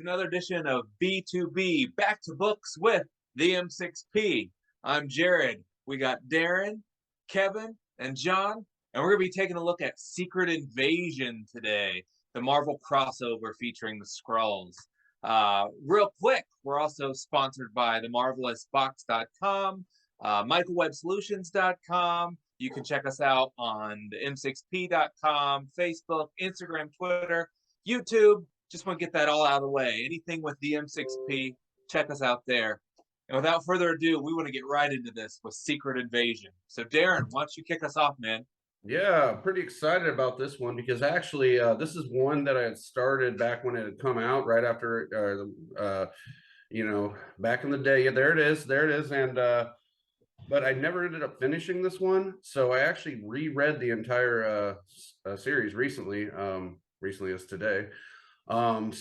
another edition of B2B, Back to Books with the M6P. I'm Jared. We got Darren, Kevin, and John, and we're going to be taking a look at Secret Invasion today, the Marvel crossover featuring the Skrulls. Real quick, we're also sponsored by themarvelousbox.com, michaelwebsolutions.com. You can check us out on the m6p.com, Facebook, Instagram, Twitter, YouTube. Just want to get that all out of the way. Anything with the M6P, check us out there. And without further ado, we want to get right into this with Secret Invasion. So Darren, why don't you kick us off, man? Yeah, pretty excited about this one because actually this is one that I had started back when it had come out, right after, back in the day. Yeah, there it is. And but I never ended up finishing this one. So I actually reread the entire series recently, recently as today. Wow.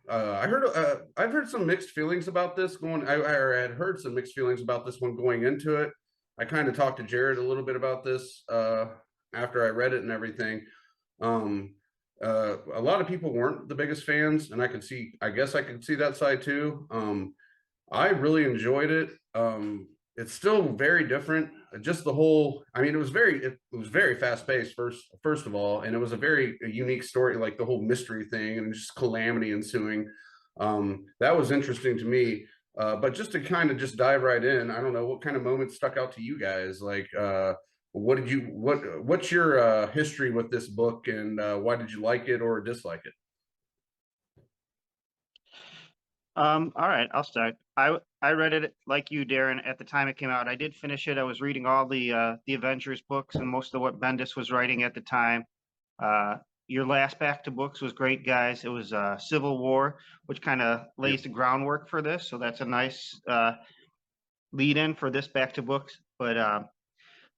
I've heard some mixed feelings about this I had heard some mixed feelings about this one going into it. I kind of talked to Jared a little bit about this after I read it and everything. A lot of people weren't the biggest fans, and I guess I could see that side too. I really enjoyed it. It's still very different. Just the whole, I mean, it was very fast paced first of all, and it was a very unique story, like the whole mystery thing and just calamity ensuing. That was interesting to me. But just to kind of just dive right in, I don't know what kind of moments stuck out to you guys. Like, what's your history with this book, and why did you like it or dislike it? All right, I'll start. I read it like you, Darren, at the time it came out. I did finish it. I was reading all the Avengers books and most of what Bendis was writing at the time. Your last Back to Books was great, guys. It was Civil War, which kind of lays the groundwork for this. So that's a nice lead in for this Back to Books. But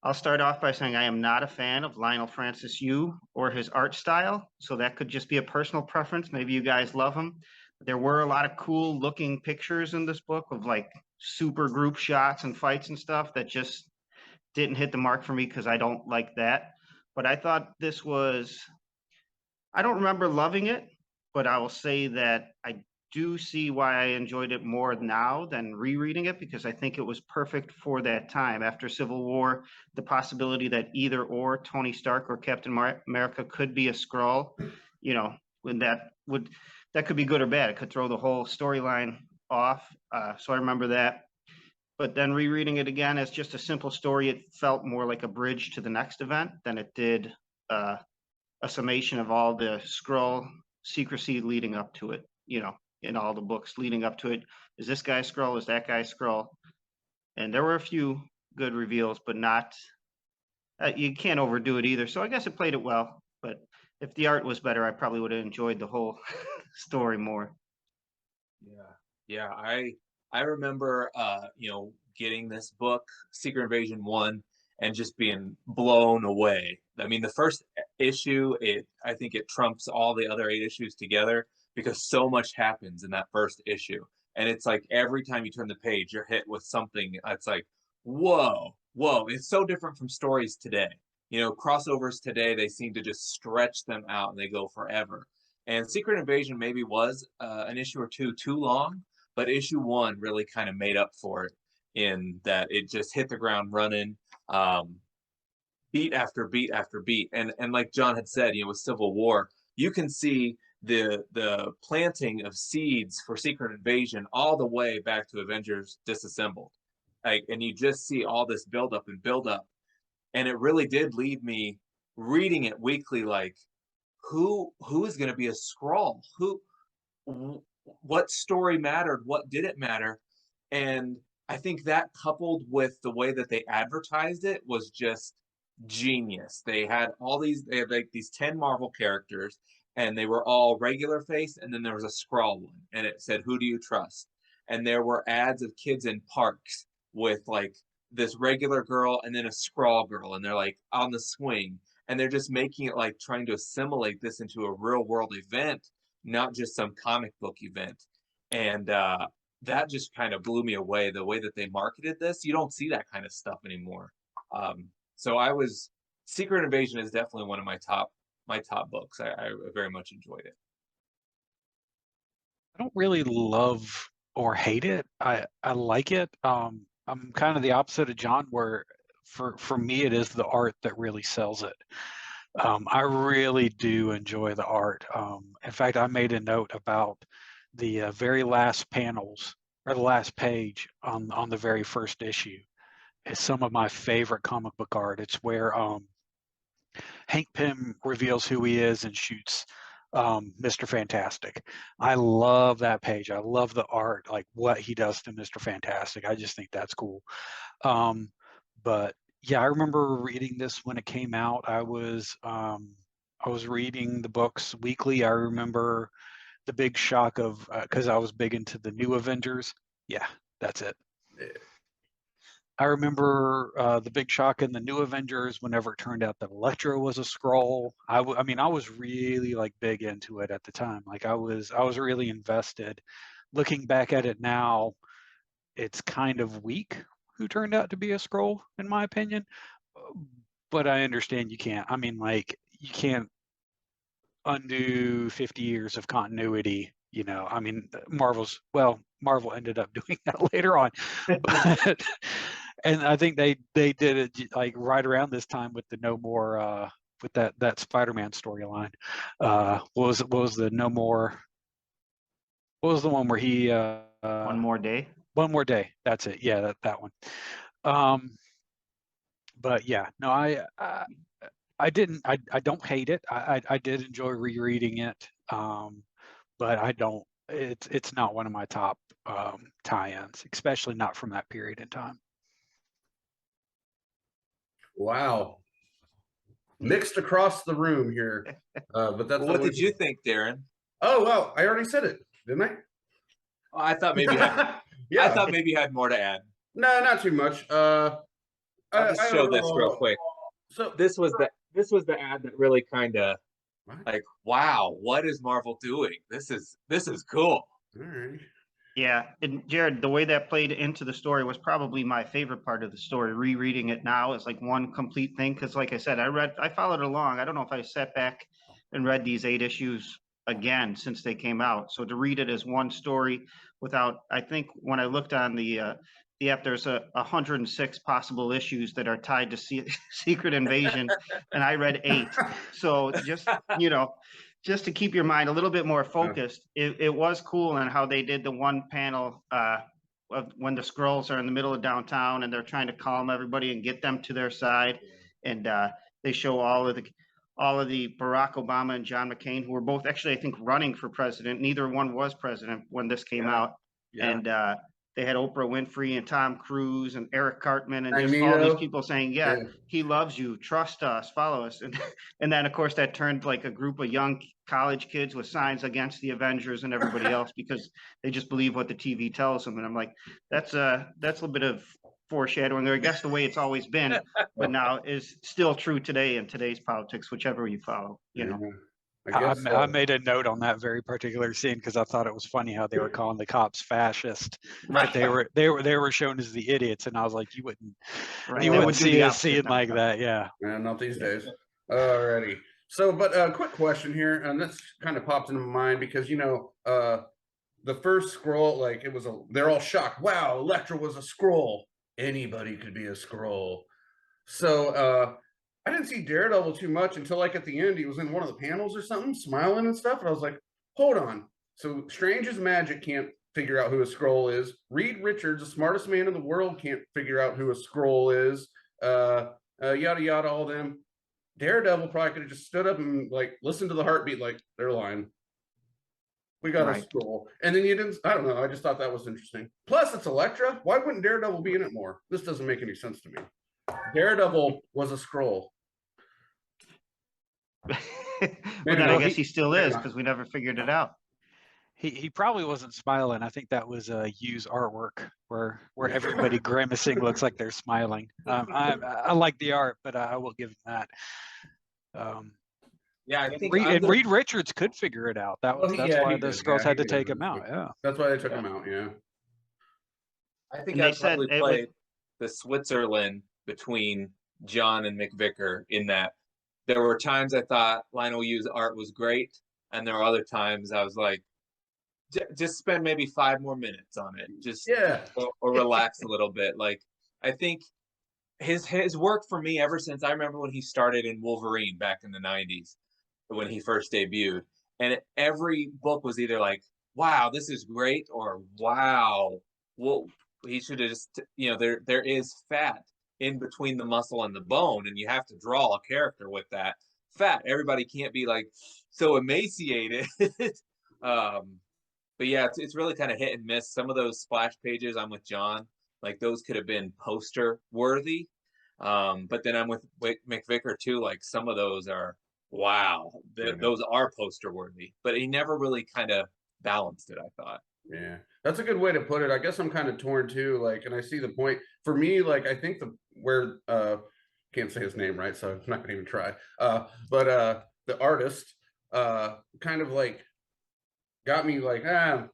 I'll start off by saying I am not a fan of Lionel Francis Yu or his art style. So that could just be a personal preference. Maybe you guys love him. There were a lot of cool looking pictures in this book of like super group shots and fights and stuff that just didn't hit the mark for me because I don't like that. But I thought this was, I don't remember loving it, but I will say that I do see why I enjoyed it more now than rereading it, because I think it was perfect for that time. After Civil War, the possibility that either or Tony Stark or Captain America could be a Skrull, when that could be good or bad. It could throw the whole storyline off. So I remember that. But then rereading it again as just a simple story, it felt more like a bridge to the next event than it did a summation of all the Skrull secrecy leading up to it, in all the books leading up to it. Is this guy Skrull? Is that guy Skrull? And there were a few good reveals, but not, you can't overdo it either. So I guess it played it well. But if the art was better, I probably would have enjoyed the whole story more. Yeah. I remember getting this book, Secret Invasion 1, and just being blown away. I mean, the first issue, I think it trumps all the other 8 issues together because so much happens in that first issue. And it's like every time you turn the page, you're hit with something. It's like, whoa. It's so different from stories today. Crossovers today, they seem to just stretch them out and they go forever. And Secret Invasion maybe was an issue or two too long, but issue 1 really kind of made up for it in that it just hit the ground running, beat after beat after beat. And like John had said, with Civil War, you can see the planting of seeds for Secret Invasion all the way back to Avengers Disassembled. And you just see all this build up. And it really did leave me reading it weekly, like, who is going to be a Skrull? What story mattered? What didn't matter? And I think that coupled with the way that they advertised it was just genius. They had like these 10 Marvel characters, and they were all regular face, and then there was a Skrull one, and it said, "Who do you trust?" And there were ads of kids in parks with like this regular girl and then a Skrull girl, and they're like on the swing, and they're just making it like trying to assimilate this into a real world event, not just some comic book event. And that just kind of blew me away, the way that they marketed this. You don't see that kind of stuff anymore. So Secret Invasion is definitely one of my top books. I very much enjoyed it. don't really love or hate it. I like it. I'm kind of the opposite of John, where for me it is the art that really sells it. I really do enjoy the art. In fact, I made a note about the very last panels or the last page on the very first issue. It's some of my favorite comic book art. It's where Hank Pym reveals who he is and shoots Mr. Fantastic. I love that page. I love the art, like what he does to Mr. Fantastic. I just think that's cool. But yeah, I remember reading this when it came out. I was reading the books weekly. I remember the big shock of because I was big into the New Avengers. Yeah, that's it. I remember the big shock in the New Avengers whenever it turned out that Elektra was a Skrull. I mean, I was really like big into it at the time. Like I was really invested. Looking back at it now, it's kind of weak who turned out to be a Skrull, in my opinion. But I understand you can't. I mean, like you can't undo 50 years of continuity. You know, I mean, Marvel ended up doing that later on, but and I think they did it like right around this time with the No More with that Spider-Man storyline. What was the No More? What was the one where he One More Day? One More Day. That's it. Yeah, that one. But yeah, no, I didn't. I don't hate it. I did enjoy rereading it. But I don't. It's not one of my top tie-ins, especially not from that period in time. Wow. Mixed across the room here. But that's What did you think, Darren? Oh, well, I already said it, didn't I? Oh, I thought maybe Yeah. I thought maybe you had more to add. No, not too much. I'll just show this real quick. So this was the ad that really kind of like, wow, what is Marvel doing? This is cool. all right. Yeah, and Jared, the way that played into the story was probably my favorite part of the story. Rereading it now is like one complete thing because, like I said, I followed along. I don't know if I sat back and read these 8 issues again since they came out. So to read it as one story without, I think when I looked on the app, there's 106 possible issues that are tied to Secret Invasion, and I read 8. So just just to keep your mind a little bit more focused, it was cool in how they did the one panel of when the Skrulls are in the middle of downtown and they're trying to calm everybody and get them to their side, and they show all of the Barack Obama and John McCain, who were both actually, I think, running for president. Neither one was president when this came out, and they had Oprah Winfrey and Tom Cruise and Eric Cartman and just all these people saying, yeah, he loves you, trust us, follow us. And then, of course, that turned like a group of young college kids with signs against the Avengers and everybody else because they just believe what the TV tells them. And I'm like, that's a little bit of foreshadowing, or I guess the way it's always been, but now is still true today in today's politics, whichever you follow, you know. I made a note on that very particular scene because I thought it was funny how they were calling the cops fascist. Right. They were shown as the idiots, and I was like, you wouldn't see a scene like that. Yeah. Not these days. Alrighty. So, but quick question here, and this kind of popped into my mind because the first Skrull, like they're all shocked. Wow, Elektra was a Skrull. Anybody could be a Skrull. So I didn't see Daredevil too much until like at the end, he was in one of the panels or something, smiling and stuff. And I was like, hold on. So Strange as Magic can't figure out who a Skrull is. Reed Richards, the smartest man in the world, can't figure out who a Skrull is. Yada yada, all them. Daredevil probably could have just stood up and like listened to the heartbeat, like they're lying. We got a Skrull. And then you didn't, I don't know. I just thought that was interesting. Plus, it's Elektra. Why wouldn't Daredevil be in it more? This doesn't make any sense to me. Daredevil was a Skrull. But then I guess he still is because we never figured it out. He probably wasn't smiling. I think that was Yu's artwork where everybody grimacing looks like they're smiling. I like the art, but I will give him that. I think Reed Richards could figure it out. That's why the Skrulls had to take him out. Yeah, that's why they took him out. Yeah, I think I probably played the Switzerland between John and McVicker in that there were times I thought Lionel Yu's art was great, and there were other times I was like, just spend maybe 5 more minutes on it. Just Yeah. or relax a little bit. Like I think his work for me ever since I remember when he started in Wolverine back in the 90s when he first debuted, and every book was either like, wow, this is great, or wow, well, he should have just, there is fat in between the muscle and the bone, and you have to draw a character with that fat. Everybody can't be like so emaciated. But yeah, it's really kind of hit and miss. Some of those splash pages, I'm with John. Like those could have been poster worthy. But then I'm with McVicker too. Like some of those are, wow, those are poster worthy. But he never really kind of balanced it, I thought. Yeah, that's a good way to put it. I guess I'm kind of torn too. Like, and I see the point. For me, like, I think can't say his name right, so I'm not gonna even try. But the artist kind of like got me like,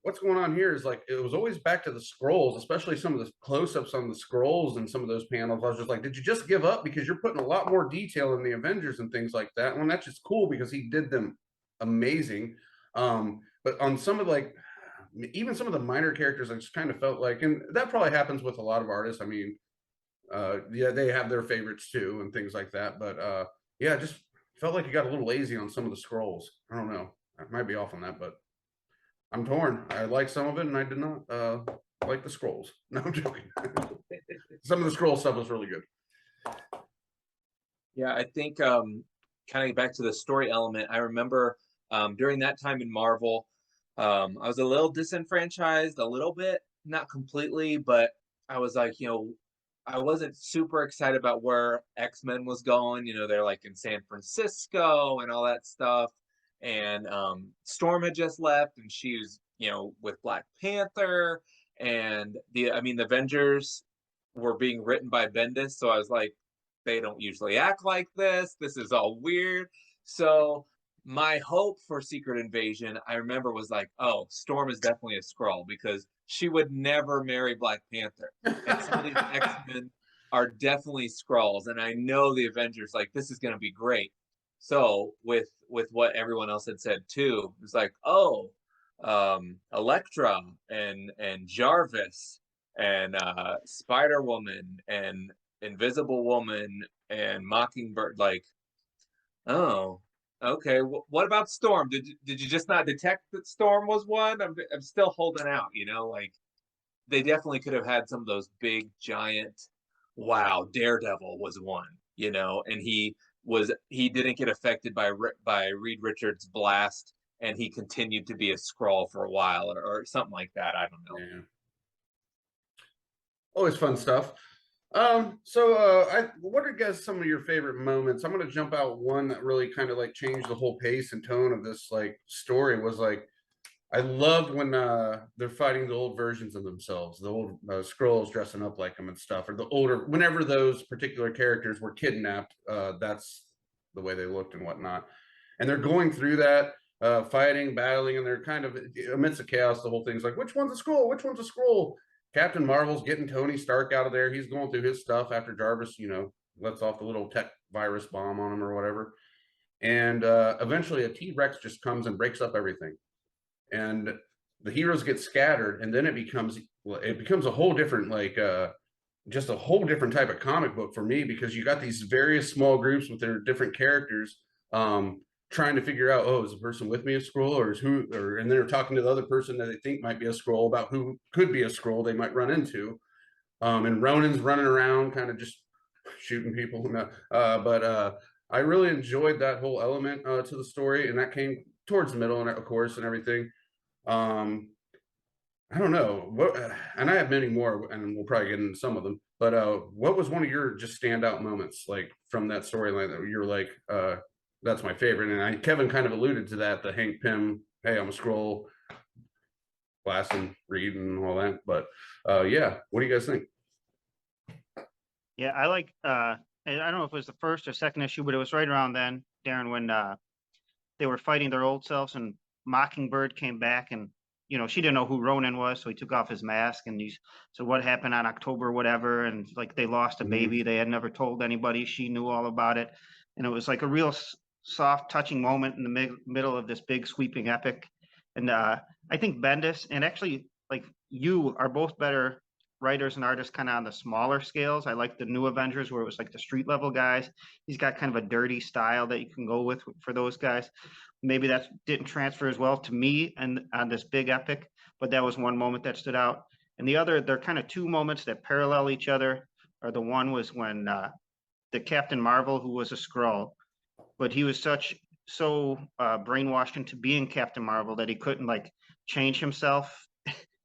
what's going on here is like, it was always back to the scrolls, especially some of the close-ups on the scrolls and some of those panels. I was just like, did you just give up? Because you're putting a lot more detail in the Avengers and things like that. And that's just cool because he did them amazing. But on some of like, even some of the minor characters, I just kind of felt like, and that probably happens with a lot of artists. I mean, yeah, they have their favorites too and things like that. But yeah, just felt like you got a little lazy on some of the scrolls. I don't know. I might be off on that, but I'm torn. I like some of it, and I did not like the scrolls. No, I'm joking. Some of the scroll stuff was really good. Yeah, I think kind of back to the story element. I remember during that time in Marvel, I was a little disenfranchised, a little bit, not completely, but I was like, I wasn't super excited about where X-Men was going. They're like in San Francisco and all that stuff. And Storm had just left, and she was, with Black Panther, and the Avengers were being written by Bendis, so I was like, they don't usually act like this. This is all weird. So my hope for Secret Invasion, I remember, was like, oh, Storm is definitely a Skrull because she would never marry Black Panther, and some of these X-Men are definitely Skrulls, and I know the Avengers, like, this is going to be great. So with what everyone else had said too, it's like, oh, Elektra and Jarvis and Spider-Woman and Invisible Woman and Mockingbird, like, oh, okay. What about Storm? Did you just not detect that Storm was one? I'm still holding out. Like they definitely could have had some of those big giant. Wow, Daredevil was one. And he didn't get affected by Reed Richards' blast, and he continued to be a Skrull for a while, or something like that. I don't know. Yeah. Always fun stuff. What are, guys, some of your favorite moments? I'm going to jump out one that really kind of like changed the whole pace and tone of this like story. Was like, I loved when they're fighting the old versions of themselves, the old Skrulls dressing up like them and stuff, or the older, whenever those particular characters were kidnapped, that's the way they looked and whatnot. And they're going through that, fighting, battling, and they're kind of amidst the chaos. The whole thing's like, which one's a Skrull? Which one's a Skrull? Captain Marvel's getting Tony Stark out of there. He's going through his stuff after Jarvis, lets off the little tech virus bomb on him or whatever. And eventually a T-Rex just comes and breaks up everything. And the heroes get scattered, and then it becomes a whole different, like just a whole different type of comic book for me, because you got these various small groups with their different characters trying to figure out, oh, is the person with me a Skrull, and they're talking to the other person that they think might be a Skrull about who could be a Skrull they might run into. And Ronan's running around kind of just shooting people. But I really enjoyed that whole element to the story, and that came towards the middle, and of course, and everything. I don't know what, and I have many more, and we'll probably get into some of them. But what was one of your just standout moments, like from that storyline, that you're like, that's my favorite? And Kevin kind of alluded to that, the Hank Pym, hey, I'm a Skrull, blasting Reed and all that. But yeah, what do you guys think? Yeah, I like. I don't know if it was the first or second issue, but it was right around then, Darren, when they were fighting their old selves, and Mockingbird came back, and she didn't know who Ronan was, so he took off his mask, and he said, what happened on October, whatever, and like they lost a baby. They had never told anybody. She knew all about it, and it was like a real soft, touching moment in the middle of this big sweeping epic. And I I think Bendis and actually like you are both better writers and artists kind of on the smaller scales. I like the New Avengers where it was like the street level guys. He's got kind of a dirty style that you can go with for those guys. Maybe that didn't transfer as well to me and on this big epic, but that was one moment that stood out. And the other, they're kind of two moments that parallel each other. Or the one was when the Captain Marvel, who was a Skrull, but he was so brainwashed into being Captain Marvel that he couldn't like change himself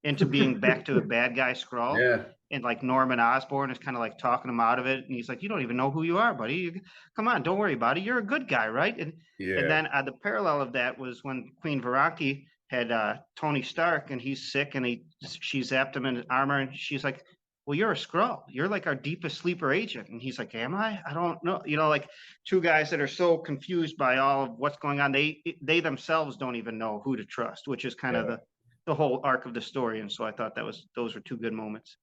into being back to a bad guy Skrull. Yeah. And like Norman Osborn is kind of like talking him out of it, and he's like, "You don't even know who you are, buddy. Come on, don't worry about it. You're a good guy, right?" And then the parallel of that was when Queen Veraki had Tony Stark, and he's sick, and she zapped him in his armor, and she's like, "Well, you're a Skrull. You're like our deepest sleeper agent." And he's like, "Am I? I don't know." You know, like two guys that are so confused by all of what's going on, they themselves don't even know who to trust, which is kind of the whole arc of the story. And so I thought those were two good moments.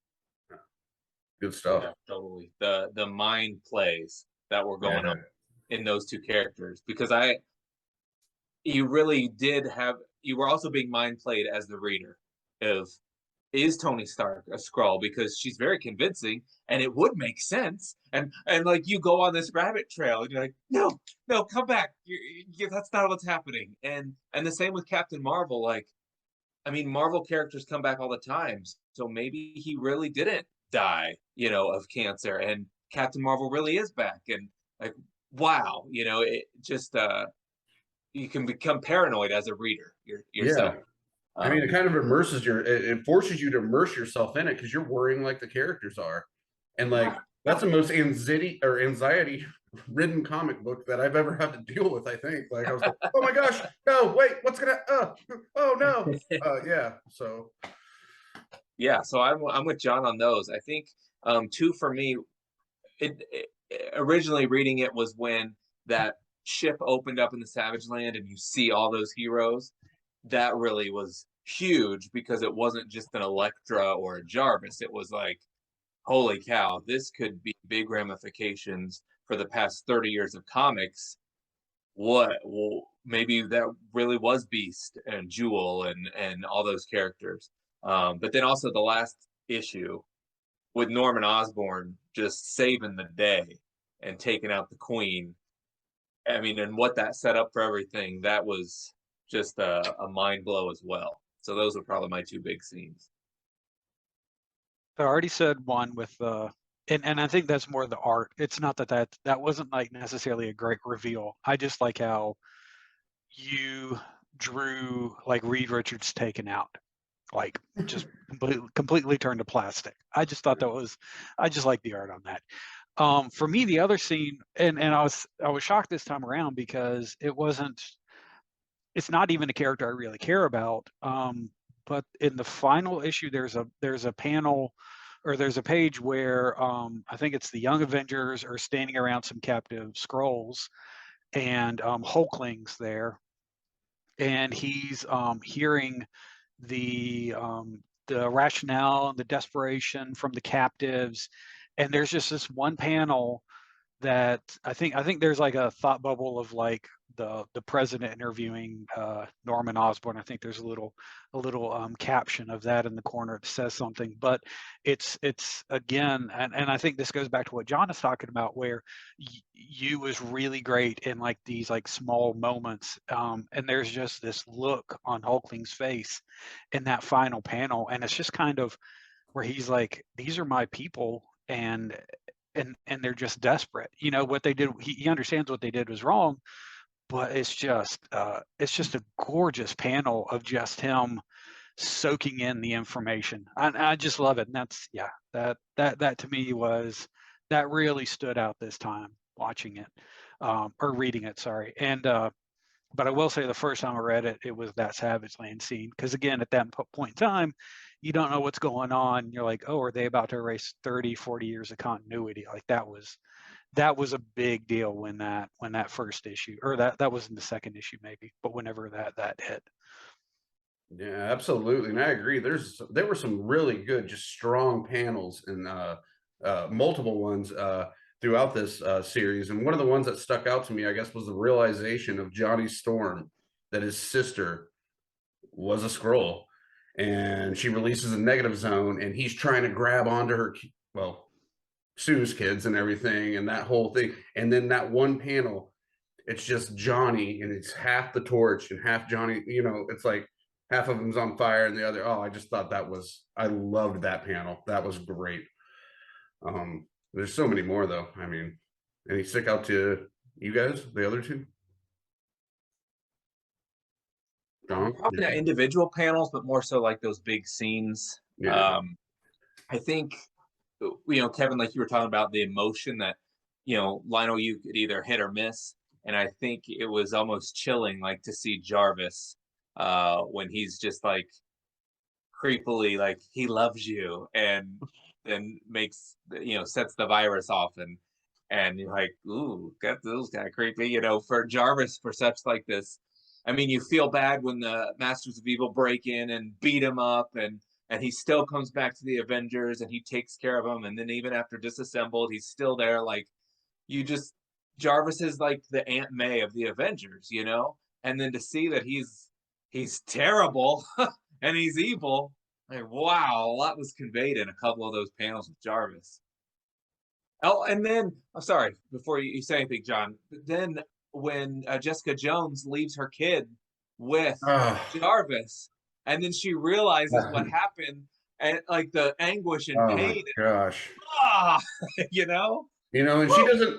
Good stuff. Yeah, totally. The mind plays that were going on in those two characters, because you really did have, you were also being mind played as the reader of, is Tony Stark a Skrull? Because she's very convincing and it would make sense. And like you go on this rabbit trail and you're like, no, come back. That's not what's happening. And the same with Captain Marvel. Like, I mean, Marvel characters come back all the time. So maybe he really didn't die, of cancer, and Captain Marvel really is back. And like, wow, it just, you can become paranoid as a reader yourself. I mean, it kind of it forces you to immerse yourself in it because you're worrying like the characters are. And like, that's the most anxiety ridden comic book that I've ever had to deal with, I think. Like, I was like, oh my gosh, no, wait, what's gonna, oh no. Yeah. So. Yeah. So I'm with John on those. I think, two for me, originally reading it was when that ship opened up in the Savage Land and you see all those heroes. That really was huge because it wasn't just an Elektra or a Jarvis. It was like, holy cow, this could be big ramifications for the past 30 years of comics. Well, maybe that really was Beast and Jewel and all those characters. But then also the last issue with Norman Osborn just saving the day and taking out the Queen. I mean, and what that set up for everything, that was just a mind blow as well. So those are probably my two big scenes. I already said one with and I think that's more the art. It's not that wasn't like necessarily a great reveal. I just like how you drew like Reed Richards taken out, like just completely turned to plastic. I just thought I just like the art on that. For me, the other scene, and I was shocked this time around because it's not even a character I really care about. But in the final issue, there's a panel, or there's a page where I think it's the Young Avengers are standing around some captive Skrulls, and Hulkling's there, and he's hearing the rationale and the desperation from the captives, and there's just this one panel that I think there's like a thought bubble of like the president interviewing Norman Osborn. I think there's a little caption of that in the corner that says something, but it's again, and I think this goes back to what John is talking about, where you was really great in like these like small moments, and there's just this look on Hulkling's face in that final panel, and it's just kind of where he's like, these are my people, and they're just desperate. What they did, he understands what they did was wrong, but it's just a gorgeous panel of just him soaking in the information. I just love it. And that's, that to me that really stood out this time watching it, or reading it, sorry. And but I will say the first time I read it, it was that Savage Land scene. Because again, at that point in time, you don't know what's going on. You're like, oh, are they about to erase 30, 40 years of continuity? Like that was a big deal when that first issue, or that was in the second issue maybe, but whenever that hit. Yeah, absolutely. And I agree. There were some really good, just strong panels and multiple ones throughout this series. And one of the ones that stuck out to me, I guess, was the realization of Johnny Storm that his sister was a Skrull, and she releases a negative zone, and he's trying to grab onto her, well, Sue's kids and everything, and that whole thing. And then that one panel, it's just Johnny, and it's half the torch and half Johnny. You know, it's like half of them's on fire, and the other. Oh, I just thought that was. I loved that panel. That was great. There's so many more though. I mean, any stick out to you guys? The other two? John? Probably not individual panels, but more so like those big scenes. Yeah. I think, Kevin, like you were talking about the emotion that, Lionel, you could either hit or miss. And I think it was almost chilling, like to see Jarvis when he's just like creepily, like he loves you, and then sets the virus off, and you're like, ooh, that feels kind of creepy, for Jarvis, for such like this. I mean, you feel bad when the Masters of Evil break in and beat him up, and he still comes back to the Avengers and he takes care of them. And then even after disassembled, he's still there. Like, Jarvis is like the Aunt May of the Avengers, And then to see that he's terrible and he's evil, like, wow, a lot was conveyed in a couple of those panels with Jarvis. Oh, and then, I'm sorry, before you say anything, John, but then when Jessica Jones leaves her kid with Jarvis, and then she realizes what happened, and like the anguish and pain. My gosh. And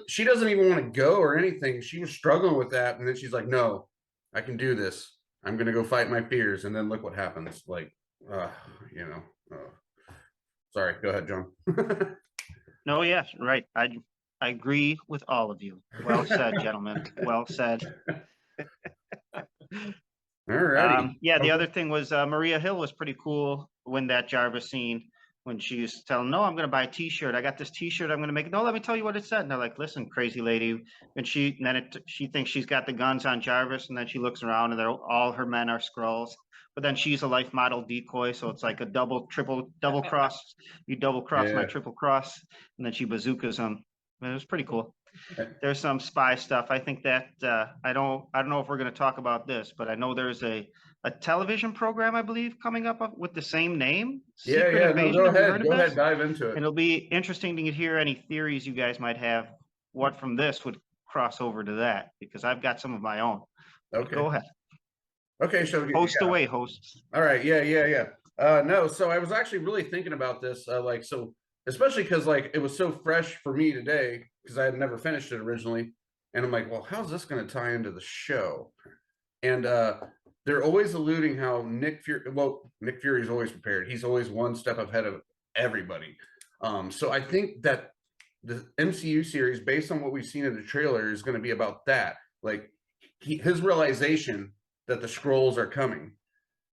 she doesn't even want to go or anything. She was struggling with that, and then she's like, no, I can do this. I'm gonna go fight my fears. And then look what happens. Like, sorry, go ahead, John. No, yes, right. I agree with all of you. Well said, gentlemen. Well said. All right. Yeah, the other thing was Maria Hill was pretty cool when that Jarvis scene, when she used to tell him, no, I'm going to buy a T-shirt. I got this T-shirt. I'm going to make it. No, let me tell you what it said. And they're like, listen, crazy lady. And she thinks she's got the guns on Jarvis. And then she looks around and all her men are Skrulls. But then she's a life model decoy. So it's like a double cross. You double cross my triple cross. And then she bazookas him. It was pretty cool. There's some spy stuff. I think that I don't know if we're going to talk about this, but I know there's a television program, I believe, coming up with the same name. Secret Invasion. No, go ahead, dive into it. And it'll be interesting to hear any theories you guys might have. What from this would cross over to that, because I've got some of my own. Okay, go ahead. Okay, so host away, hosts. All right, yeah. No, so I was actually really thinking about this, especially because it was so fresh for me today, because I had never finished it originally, and I'm like, well, how's this going to tie into the show? And they're always alluding how Nick Fury is always prepared. He's always one step ahead of everybody. So I think that the MCU series, based on what we've seen in the trailer, is going to be about that, his realization that the Skrulls are coming,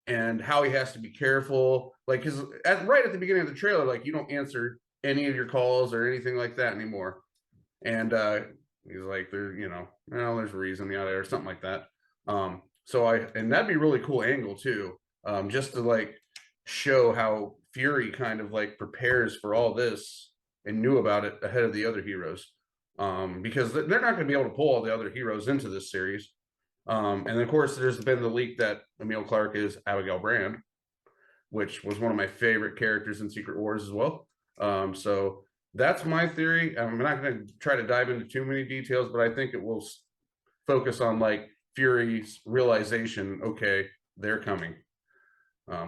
and how he has to be careful, because right at the beginning of the trailer, you don't answer any of your calls or anything like that anymore. And he's like, there's a reason, or something like that. And that'd be a really cool angle too, just to show how Fury kind of prepares for all this and knew about it ahead of the other heroes, because they're not going to be able to pull all the other heroes into this series. And of course, there's been the leak that Emil Clark is Abigail Brand, which was one of my favorite characters in Secret Wars as well. So that's my theory. I'm not going to try to dive into too many details, but I think it will focus on Fury's realization. Okay, they're coming.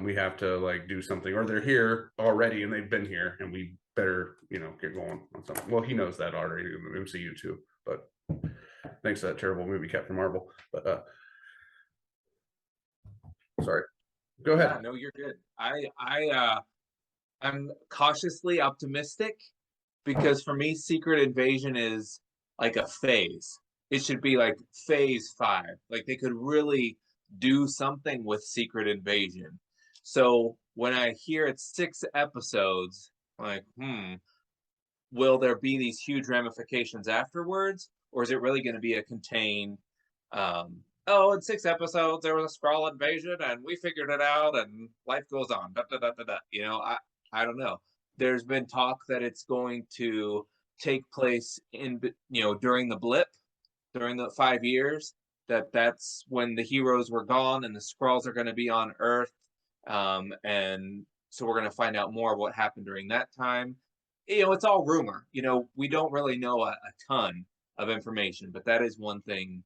We have to do something, or they're here already and they've been here, and we better get going on something. Well, he knows that already in the MCU too, but thanks to that terrible movie Captain Marvel. But sorry, go ahead. Yeah, no, you're good. I'm cautiously optimistic, because for me, Secret Invasion is like a phase. It should be like phase 5. They could really do something with Secret Invasion. So when I hear it's 6 episodes, will there be these huge ramifications afterwards? Or is it really going to be a contained, in 6 episodes, there was a Skrull invasion and we figured it out and life goes on. I don't know. There's been talk that it's going to take place during the blip, during the 5 years, that's when the heroes were gone and the Skrulls are going to be on Earth. And so we're going to find out more of what happened during that time. You know, it's all rumor. You know, we don't really know a ton of information, but that is one thing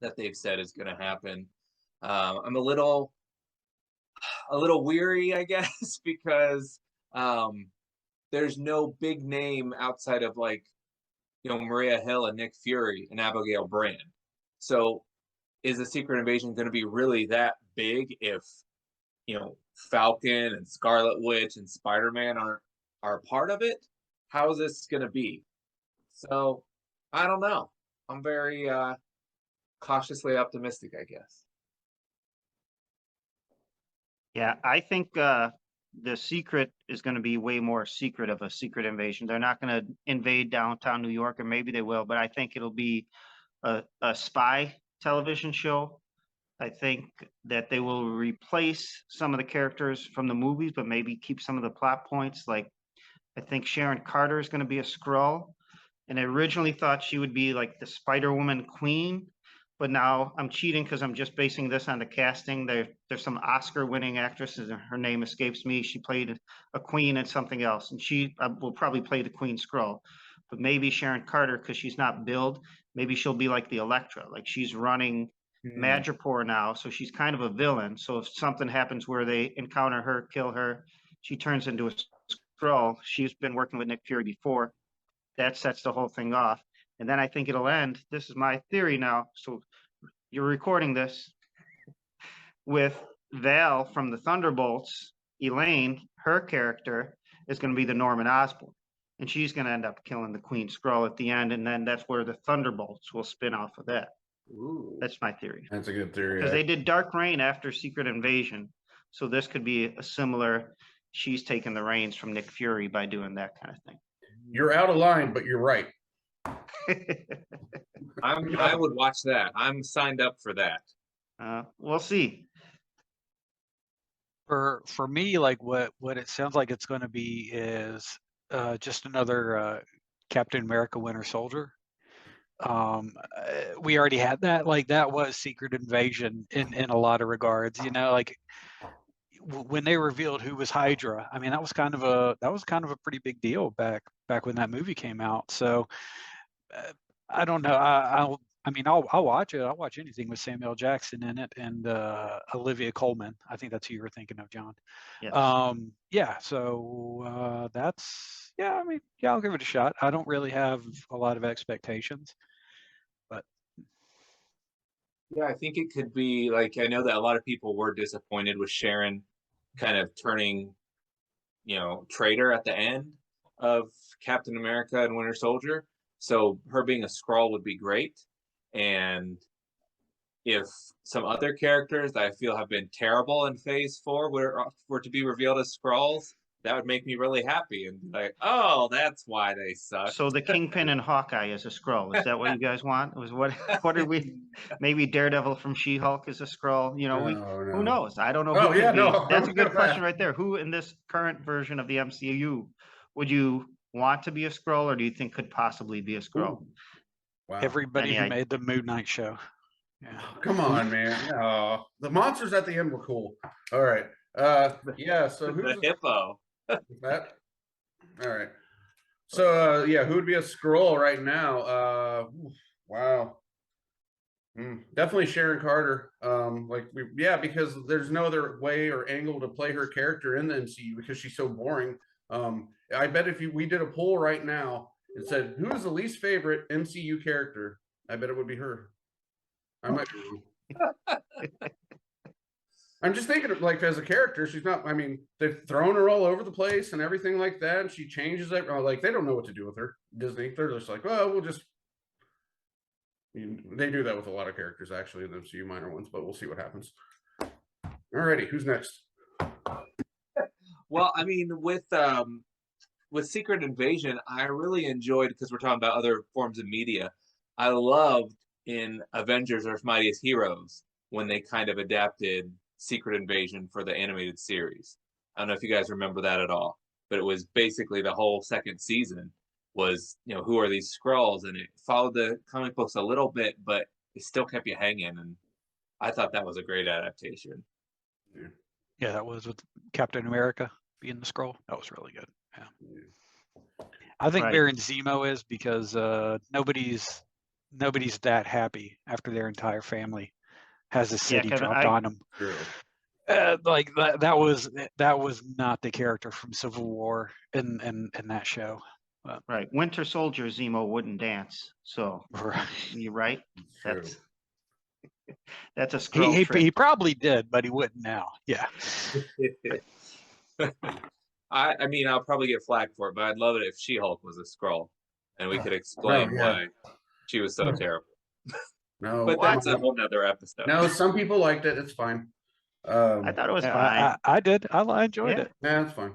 that they've said is going to happen. I'm a little weary, I guess, because there's no big name outside of, like, you know, Maria Hill and Nick Fury and Abigail Brand. So is the Secret Invasion going to be really that big if, you know, Falcon and Scarlet Witch and Spider-Man are part of it? How is this going to be? So I don't know. I'm very cautiously optimistic, I guess. Yeah, I think the secret is going to be way more secret of a secret invasion. They're not going to invade downtown New York, or maybe they will, but I think it'll be a spy television show. I think that they will replace some of the characters from the movies, but maybe keep some of the plot points. Like, I think Sharon Carter is going to be a Skrull, and I originally thought she would be like the Spider-Woman queen, but now I'm cheating because I'm just basing this on the casting. There's some Oscar-winning actresses, and her name escapes me. She played a queen in something else, and she will probably play the Queen Skrull. But maybe Sharon Carter, because she's not billed, maybe she'll be like the Elektra, like she's running Madripoor now, so she's kind of a villain. So if something happens where they encounter her, kill her, she turns into a Skrull. She's been working with Nick Fury before. That sets the whole thing off. And then I think it'll end. This is my theory now. So you're recording this with Val from the Thunderbolts. Elaine, her character, is going to be the Norman Osborn. And she's going to end up killing the Queen Skrull at the end. And then that's where the Thunderbolts will spin off of that. Ooh. That's my theory. That's a good theory. Because they did Dark Reign after Secret Invasion. So this could be a similar, she's taking the reins from Nick Fury by doing that kind of thing. You're out of line, but you're right. I would watch that. I'm signed up for that. We'll see. For me, like what it sounds like it's going to be is just another Captain America Winter Soldier. We already had that. Like, that was Secret Invasion in a lot of regards. You know, like when they revealed who was Hydra, I mean, that was kind of a pretty big deal back when that movie came out. So I don't know. I'll watch it. I'll watch anything with Samuel Jackson in it and Olivia Colman. I think that's who you were thinking of, John. Yes. Yeah. So that's, yeah. I mean, yeah, I'll give it a shot. I don't really have a lot of expectations, but Yeah, I think it could be, like, I know that a lot of people were disappointed with Sharon kind of turning, you know, traitor at the end of Captain America and Winter Soldier. So her being a Skrull would be great. And if some other characters that I feel have been terrible in Phase 4 were to be revealed as Skrulls, that would make me really happy and be like, oh, that's why they suck. So the Kingpin and Hawkeye is a Skrull. Is that what you guys want? Was what are we? Maybe Daredevil from She-Hulk is a Skrull. You know, who knows? I don't know. Oh, Who yeah, could be. no, That's a I'm good with question that. right there. Who in this current version of the MCU would you want to be a Skrull, or do you think could possibly be a Skrull? Ooh. Wow. everybody Any who idea? made the Moon Knight show. Yeah. Come on, man. Oh, the monsters at the end were cool. All right. Yeah, so who's The hippo. that? All right. So yeah, who would be a Skrull right now? Wow. Definitely Sharon Carter. Because there's no other way or angle to play her character in the MCU because she's so boring. I bet if we did a poll right now and said who is the least favorite MCU character, I bet it would be her. I might be wrong. I'm just thinking of, like, as a character, she's not, I mean, they've thrown her all over the place and everything like that. And she changes it. Like, they don't know what to do with her. Disney, they're just like, well, we'll just, they do that with a lot of characters, actually, in the MCU minor ones, but we'll see what happens. Alrighty, who's next? Well, I mean, with Secret Invasion, I really enjoyed, because we're talking about other forms of media, I loved in Avengers Earth's Mightiest Heroes when they kind of adapted Secret Invasion for the animated series. I don't know if you guys remember that at all, but it was basically the whole second season was, you know, who are these Skrulls, and it followed the comic books a little bit, but it still kept you hanging, and I thought that was a great adaptation. Yeah, that was with Captain America being the Skrull. That was really good. Yeah. I think Right. Baron Zemo is because nobody's that happy after their entire family has a city Kevin, dropped on them. True. Like that was not the character from Civil War in that show. Right. Winter Soldier Zemo wouldn't dance. So Right. you're right. True. That's a Skrull He trick. probably did, but he wouldn't now. Yeah. I mean, I'll probably get flack for it, but I'd love it if She-Hulk was a Skrull, and we could explain yeah. why she was so terrible. No, But that's a whole nother episode. no. Some people liked it. It's fine. I thought it was fine. I did. I enjoyed it. Yeah, it's fine.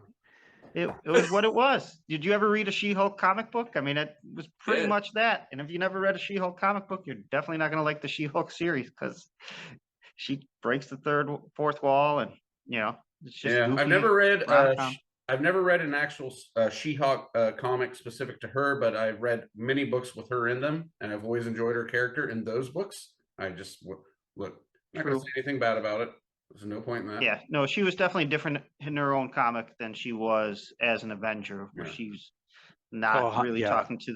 It was what it was. Did you ever read a She-Hulk comic book? I mean, it was pretty Yeah. much that. And if you never read a She-Hulk comic book, you're definitely not going to like the She-Hulk series because she breaks the fourth wall, and it's just Yeah, goofy I've never read. rom-com. I've never read an actual She-Hulk comic specific to her, but I've read many books with her in them, and I've always enjoyed her character in those books. I just look. I'm not gonna say anything bad about it. There's no point in that. Yeah, no, she was definitely different in her own comic than she was as an Avenger, where Yeah. she's not really yeah. talking to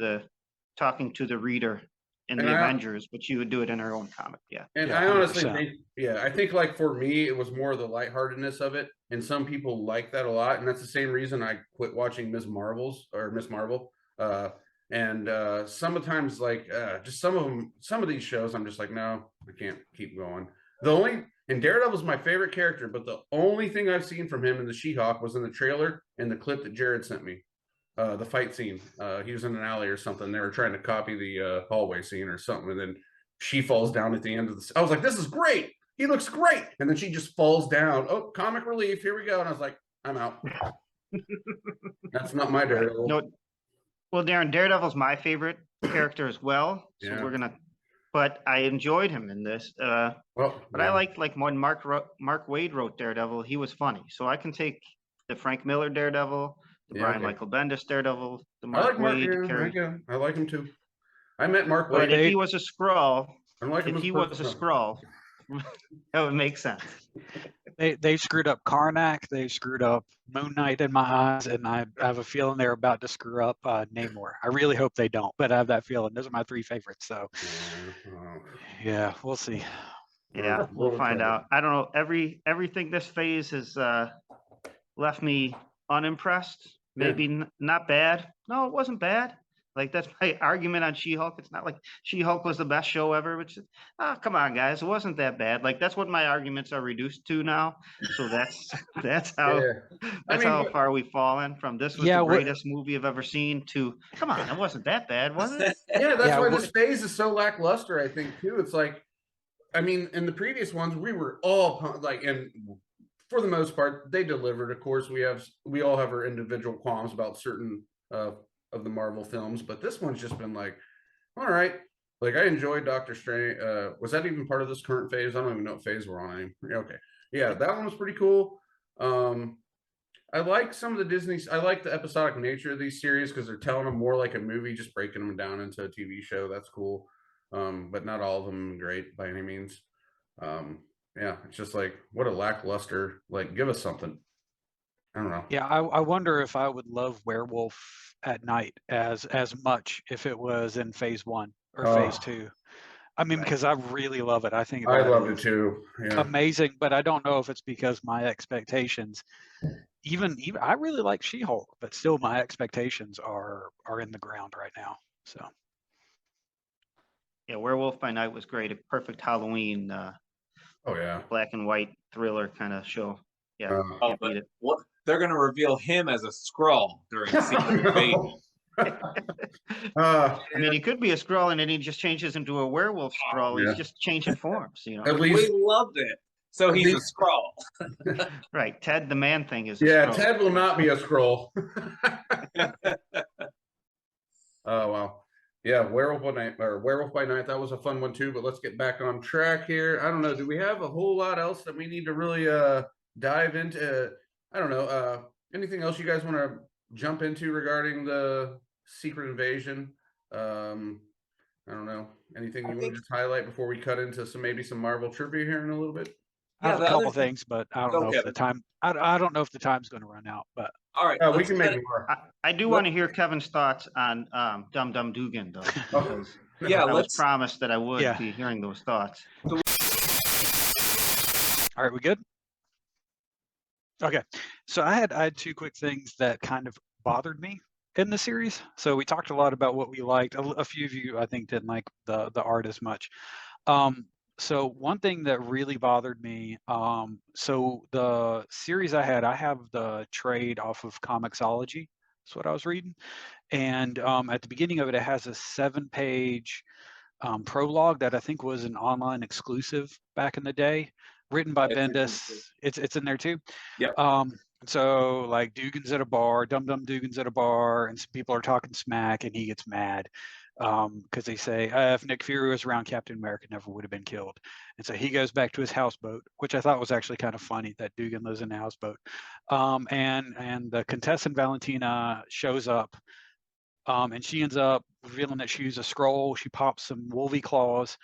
the reader in the Avengers, but she would do it in her own comic. Yeah. And Yeah, I honestly 100%. think, I think like for me, it was more the lightheartedness of it, and some people like that a lot, and that's the same reason I quit watching Miss Marvel. And sometimes like just some of these shows, I'm just like, no, I can't keep going. And Daredevil's my favorite character, but the only thing I've seen from him in the She-Hulk was in the trailer and the clip that Jared sent me. The fight scene. He was in an alley or something. They were trying to copy the hallway scene or something, and then she falls down at the end of the. I was like, "This is great. He looks great." And then she just falls down. Oh, comic relief. Here we go. And I was like, "I'm out." That's not my Daredevil. No, well, Darren, Daredevil's my favorite character as well. So Yeah. but I enjoyed him in this. But yeah. I liked like when Mark Waid wrote Daredevil, he was funny. So I can take the Frank Miller Daredevil, the Brian Michael Bendis Daredevil, the Mark Waid. I like him too. I met Mark But Waid. if he was a Skrull, I like him if as he a was a person. Skrull, that would make sense. They screwed up Karnak. They screwed up Moon Knight in my eyes, and I have a feeling they're about to screw up Namor. I really hope they don't, but I have that feeling. Those are my three favorites. So, yeah, we'll see. Yeah, we'll find out. I don't know. Everything this phase has left me unimpressed. Maybe not bad. No, it wasn't bad. Like that's my argument on She-Hulk. It's not like She-Hulk was the best show ever. Which, come on, guys, it wasn't that bad. Like that's what my arguments are reduced to now. So that's how how far we've fallen from this was the greatest movie I've ever seen to come on, it wasn't that bad, was it? Yeah, that's why this phase is so lackluster. I think too. It's like, I mean, in the previous ones, we were all like, and for the most part, they delivered. Of course, we all have our individual qualms about certain of the Marvel films, but this one's just been like, all right. Like I enjoyed Doctor Strange. Was that even part of this current phase? I don't even know what phase we're on anymore. Okay, yeah, that one was pretty cool. I like some of the Disney. I like the episodic nature of these series because they're telling them more like a movie, just breaking them down into a TV show. That's cool. But not all of them great by any means. Yeah, it's just like what a lackluster. Like, give us something. I don't know. Yeah, I wonder if I would love Werewolf at Night as much if it was in phase 1 or phase 2. I mean, because I really love it. I think I loved it too. Yeah. Amazing, but I don't know if it's because my expectations. Even I really like She-Hulk, but still my expectations are in the ground right now. So. Yeah, Werewolf by Night was great. A perfect Halloween. Black and white thriller kind of show. Yeah. They're going to reveal him as a Skrull during Secret Invasion. I mean, he could be a Skrull, and then he just changes into a werewolf Skrull. He's just changing forms, At least we loved it. So he's a Skrull. Right. Ted the Man Thing is a Skrull. Ted will not be a Skrull. Oh, wow. Yeah, Werewolf by Night. That was a fun one too, but let's get back on track here. I don't know. Do we have a whole lot else that we need to really dive into? I don't know. Anything else you guys want to jump into regarding the Secret Invasion? I don't know. Anything I you want think to just highlight before we cut into maybe some Marvel trivia here in a little bit? I yeah. have a The other couple thing. things, but I don't Go, know if the Kevin. time. I don't know if the time's going to run out. But All right, We let's can cut make it. more. I do want to hear Kevin's thoughts on Dum Dum Dugan though, Oh, because Yeah, I was let's. promised that I would Yeah. be hearing those thoughts. all right, we good? Okay, so I had two quick things that kind of bothered me in the series. So we talked a lot about what we liked. A few of you, I think, didn't like the art as much. So one thing that really bothered me, so the series I have the trade off of Comixology. That's what I was reading. And at the beginning of it, it has a 7-page prologue that I think was an online exclusive back in the day, written by It's Bendis. It's in there too. Yep. So like Dugan's at a bar, Dum Dum Dugan's at a bar, and some people are talking smack, and he gets mad because they say if Nick Fury was around, Captain America never would have been killed. And so he goes back to his houseboat, which I thought was actually kind of funny that Dugan lives in a houseboat. And the contestant Valentina shows up. And she ends up revealing that she's a Skrull. She pops some wolvie claws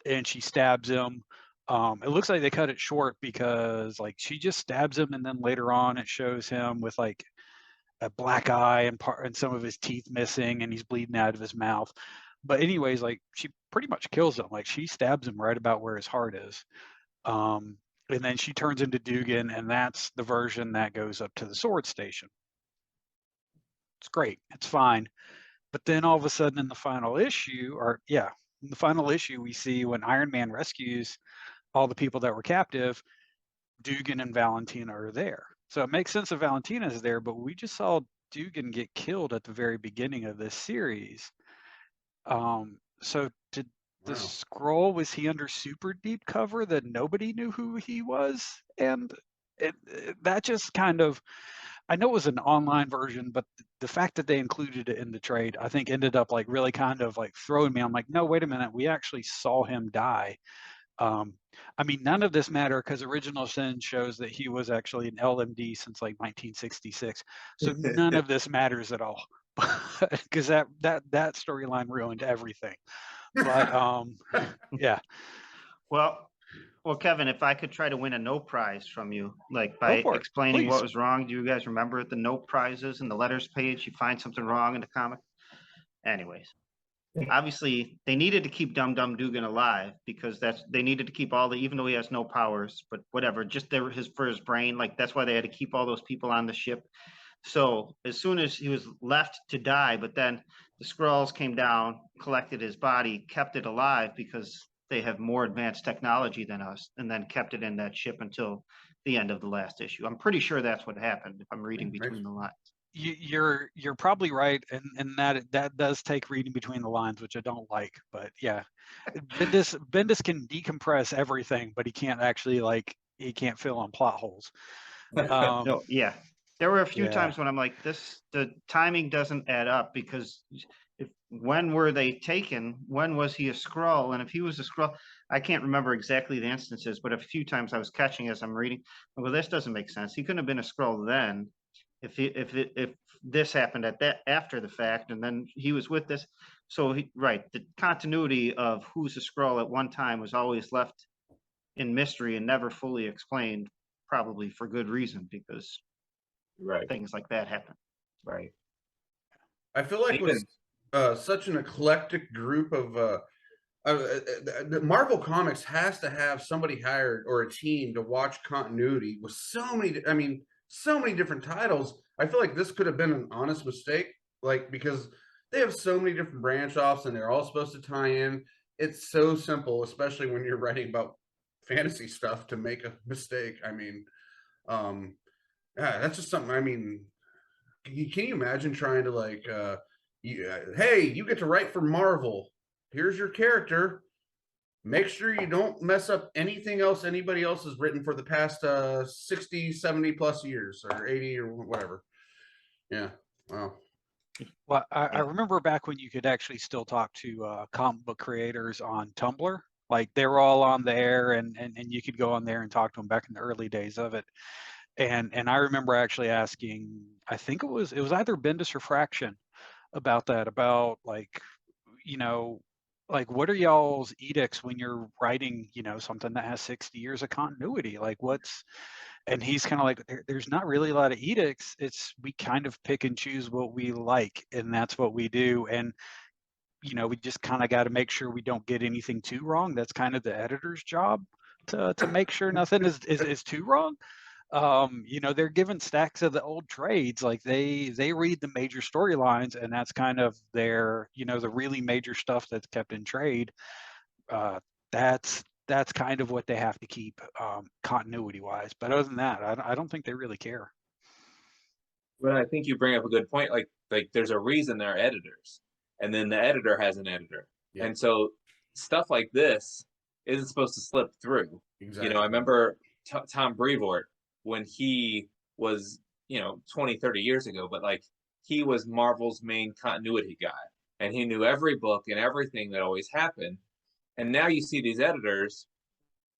and she stabs him. It looks like they cut it short because like she just stabs him, and then later on it shows him with like a black eye and some of his teeth missing, and he's bleeding out of his mouth. But anyways, like she pretty much kills him. Like she stabs him right about where his heart is. And then she turns into Dugan, and that's the version that goes up to the sword station. It's great. It's fine. But then all of a sudden in the final issue, in the final issue, we see when Iron Man rescues all the people that were captive, Dugan and Valentina are there. So it makes sense that Valentina is there, but we just saw Dugan get killed at the very beginning of this series. So did the Skrull, was he under super deep cover that nobody knew who he was? And that just kind of, I know it was an online version, but the fact that they included it in the trade, I think ended up like really kind of like throwing me. I'm like, no, wait a minute, we actually saw him die. I mean, none of this matter because Original Sin shows that he was actually an LMD since like 1966. So none of this matters at all because that storyline ruined everything. But yeah. Well, Kevin, if I could try to win a no prize from you, like by Go for it, explaining what please. was wrong. Do you guys remember the no prizes in the letters page? You find something wrong in the comic. Anyways, obviously they needed to keep Dum Dum Dugan alive because they needed to keep all the, even though he has no powers, but whatever, just for his brain. Like that's why they had to keep all those people on the ship. So as soon as he was left to die, but then the Skrulls came down, collected his body, kept it alive because they have more advanced technology than us, and then kept it in that ship until the end of the last issue. I'm pretty sure that's what happened if I'm reading between the lines. You're probably right, and that does take reading between the lines, which I don't like. But yeah, Bendis can decompress everything, but he can't actually he can't fill in plot holes. No, yeah. There were a few Yeah. times when I'm like, the timing doesn't add up because when were they taken? When was he a Skrull? And if he was a Skrull, I can't remember exactly the instances, but a few times I was catching as I'm reading, well, this doesn't make sense. He couldn't have been a Skrull then if this happened after the fact, and then he was with this. So the continuity of who's a Skrull at one time was always left in mystery and never fully explained, probably for good reason, because things like that happen. Right. I feel like with such an eclectic group of Marvel Comics has to have somebody hired or a team to watch continuity with so many different titles. I feel like this could have been an honest mistake, like because they have so many different branch offs and they're all supposed to tie in. It's so simple, especially when you're writing about fantasy stuff, to make a mistake. I mean, yeah, that's just something. I mean, can you imagine trying to hey, you get to write for Marvel. Here's your character. Make sure you don't mess up anything else anybody else has written for the past 60, 70 plus years, or 80 or whatever. Yeah. Wow. Well, I remember back when you could actually still talk to comic book creators on Tumblr. Like they were all on there, and you could go on there and talk to them back in the early days of it. And I remember actually asking, I think it was either Bendis or Fraction about that, about like, like, what are y'all's edicts when you're writing, you know, something that has 60 years of continuity? Like, what's, and he's kind of like, there's not really a lot of edicts. It's, we kind of pick and choose what we like, and that's what we do. And, you know, we just kind of got to make sure we don't get anything too wrong. That's kind of the editor's job to make sure nothing is too wrong. You know, they're given stacks of the old trades, like they read the major storylines, and that's kind of their, you know, the really major stuff that's kept in trade. That's kind of what they have to keep, continuity wise. But other than that, I don't think they really care. But I think you bring up a good point. Like there's a reason they're editors, and then the editor has an editor, Yeah. and so stuff like this isn't supposed to slip through. Exactly. You know, I remember Tom Brevoort when he was, you know, 20, 30 years ago, but like he was Marvel's main continuity guy, and he knew every book and everything that always happened. And now you see these editors,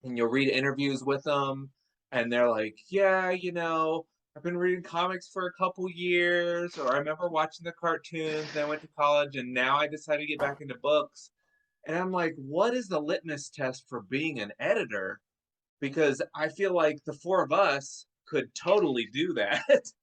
and you'll read interviews with them, and they're like, yeah, you know, I've been reading comics for a couple years, or I remember watching the cartoons, then I went to college, and now I decided to get back into books. And I'm like, what is the litmus test for being an editor? Because I feel like the four of us could totally do that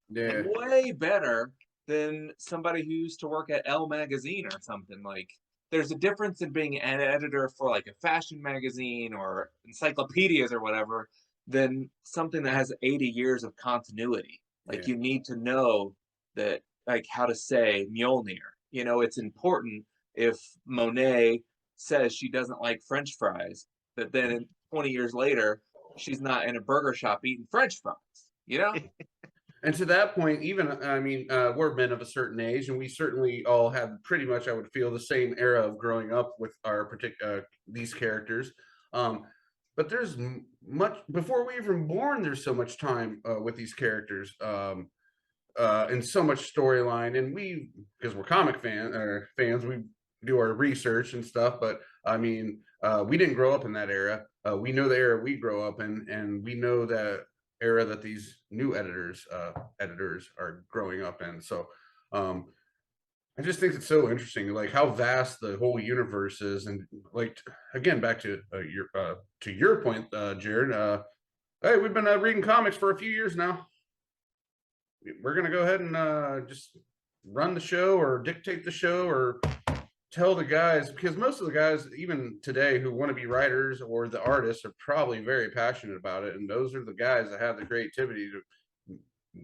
Yeah. way better than somebody who used to work at Elle magazine or something. Like, there's a difference in being an editor for like a fashion magazine or encyclopedias or whatever than something that has 80 years of continuity. Like, Yeah. you need to know that, like, how to say Mjolnir. You know, it's important if Monet says she doesn't like French fries, that then 20 years later, she's not in a burger shop eating French fries, you know? And to that point, even, I mean, we're men of a certain age, and we certainly all had pretty much, I would feel, the same era of growing up with our particular these characters. But there's much before we even born. There's so much time with these characters, and so much storyline. And we, because we're comic fans, we do our research and stuff. But I mean, we didn't grow up in that era. We know the era we grow up in, and we know that era that these new editors are growing up in. So I just think it's so interesting, like how vast the whole universe is. And like, again, back to your point, Jared, hey, we've been reading comics for a few years now. We're gonna go ahead and just run the show or dictate the show or tell the guys, because most of the guys, even today, who want to be writers or the artists, are probably very passionate about it, and those are the guys that have the creativity to,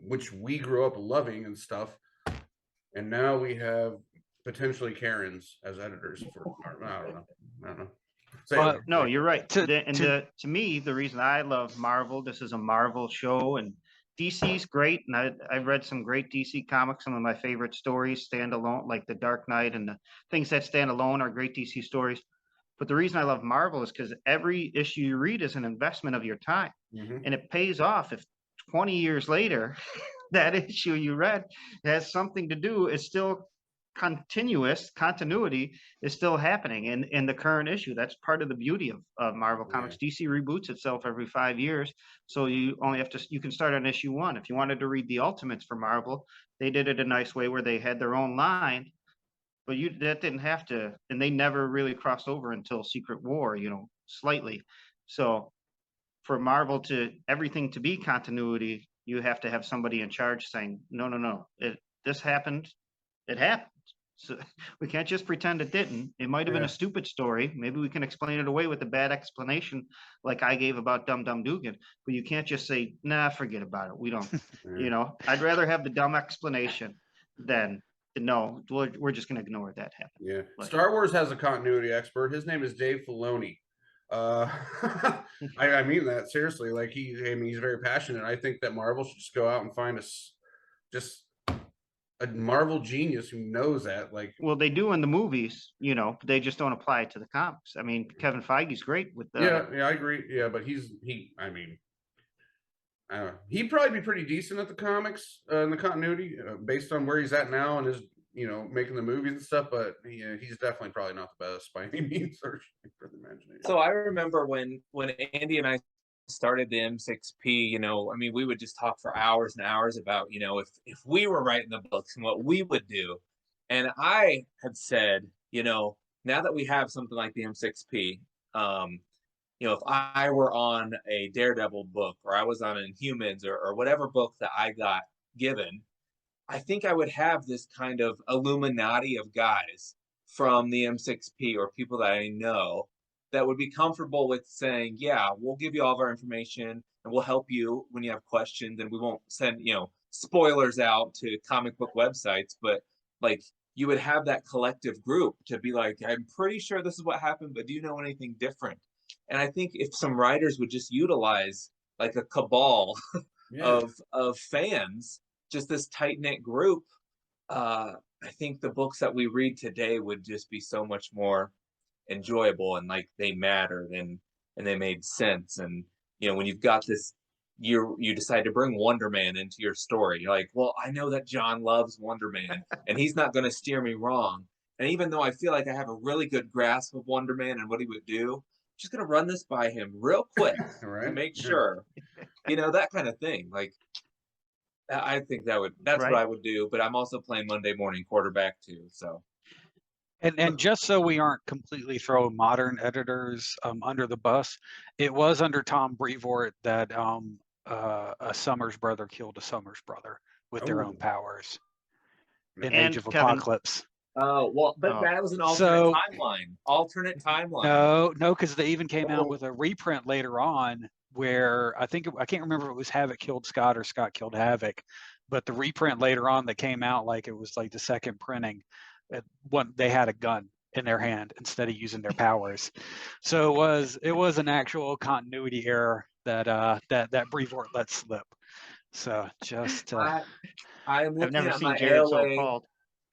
which we grew up loving and stuff. And now we have potentially Karens as editors for, I don't know. But No, you're right. to- To me, the reason I love Marvel, this is a Marvel show, and DC's great. And I've read some great DC comics. Some of my favorite stories stand alone, like the Dark Knight and the things that stand alone are great DC stories. But the reason I love Marvel is because every issue you read is an investment of your time, Mhm. and it pays off if 20 years later that issue you read has something to do. It's still continuity is still happening in the current issue. That's part of the beauty of Marvel Comics. DC reboots itself every 5 years, so you only have to, you can start on issue 1. If you wanted to read the Ultimates for Marvel, they did it a nice way where they had their own line, but that didn't have to, and they never really crossed over until Secret War, you know, slightly. So for Marvel to everything to be continuity, you have to have somebody in charge saying, no, this happened, it happened. So we can't just pretend it didn't. It might have been a stupid story. Maybe we can explain it away with a bad explanation, like I gave about Dum Dum Dugan. But you can't just say, nah, forget about it. We don't, you know, I'd rather have the dumb explanation than no, we're just going to ignore that happened. Yeah. Like, Star Wars has a continuity expert. His name is Dave Filoni. I mean that seriously. Like I mean, he's very passionate. I think that Marvel should just go out and find just a Marvel genius who knows that. Like, well, they do in the movies, you know, but they just don't apply it to the comics. I mean, Kevin Feige's great with the. yeah, I agree. Yeah, but I mean, he'd probably be pretty decent at the comics in the continuity based on where he's at now and his, you know, making the movies and stuff. But he's definitely probably not the best by any means for the imagination. So I remember when Andy and I started the M6P, you know, I mean, we would just talk for hours and hours about, you know, if we were writing the books and what we would do. And I had said, you know, now that we have something like the M6P, you know, if I were on a Daredevil book, or I was on Inhumans, or whatever book that I got given, I think I would have this kind of Illuminati of guys from the M6P, or people that I know, that would be comfortable with saying, yeah, we'll give you all of our information and we'll help you when you have questions, and we won't send, you know, spoilers out to comic book websites, but like, you would have that collective group to be like, I'm pretty sure this is what happened, but do you know anything different? And I think if some writers would just utilize like a cabal Yeah. of fans, just this tight knit group, I think the books that we read today would just be so much more enjoyable, and like they mattered, and they made sense. And you know, when you've got this, you decide to bring Wonder Man into your story, you're like, well, I know that John loves Wonder Man, and he's not going to steer me wrong. And even though I feel like I have a really good grasp of Wonder Man and what he would do, I'm just going to run this by him real quick to Right. make Yeah. sure, you know, that kind of thing. Like, I think that's what Right. I would do, but I'm also playing Monday morning quarterback too. So And just so we aren't completely throwing modern editors under the bus, it was under Tom Brevoort that a Summers brother killed a Summers brother with their own Oh. powers in Yeah. Age And of Kevin, Apocalypse. well, but Oh. that was an alternate So timeline. Alternate timeline. no, because they even came out Oh. with a reprint later on where I can't remember if it was Havoc killed Scott or Scott killed Havoc, but the reprint later on that came out, like it was like the second printing, they had a gun in their hand instead of using their powers. So it was an actual continuity error that Brevoort let slip. So just I'm I've looking never at seen my Jared so AOA appalled.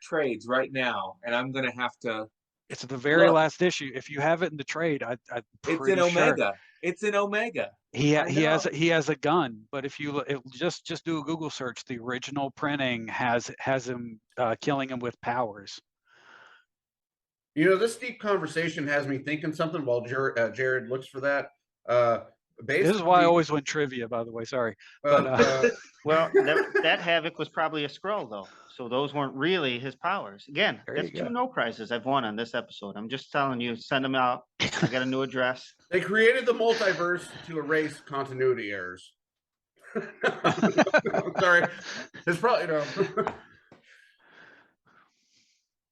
trades right now, and I'm gonna have to it's the very look. last issue. If you have it in the trade, I'm It's in pretty sure Omega. It's in Omega. he I know. he has a gun. But if you just do a Google search, the original printing has him killing him with powers. You know, this deep conversation has me thinking something while Jared looks for that. This is why I Basically, always win trivia, by the way. Sorry, but Well, that Havoc was probably a Skrull, though. So those weren't really his powers. Again, there that's you go. two no prizes I've won on this episode. I'm just telling you, send them out. I got a new address. they created the multiverse to erase continuity errors. Sorry, it's probably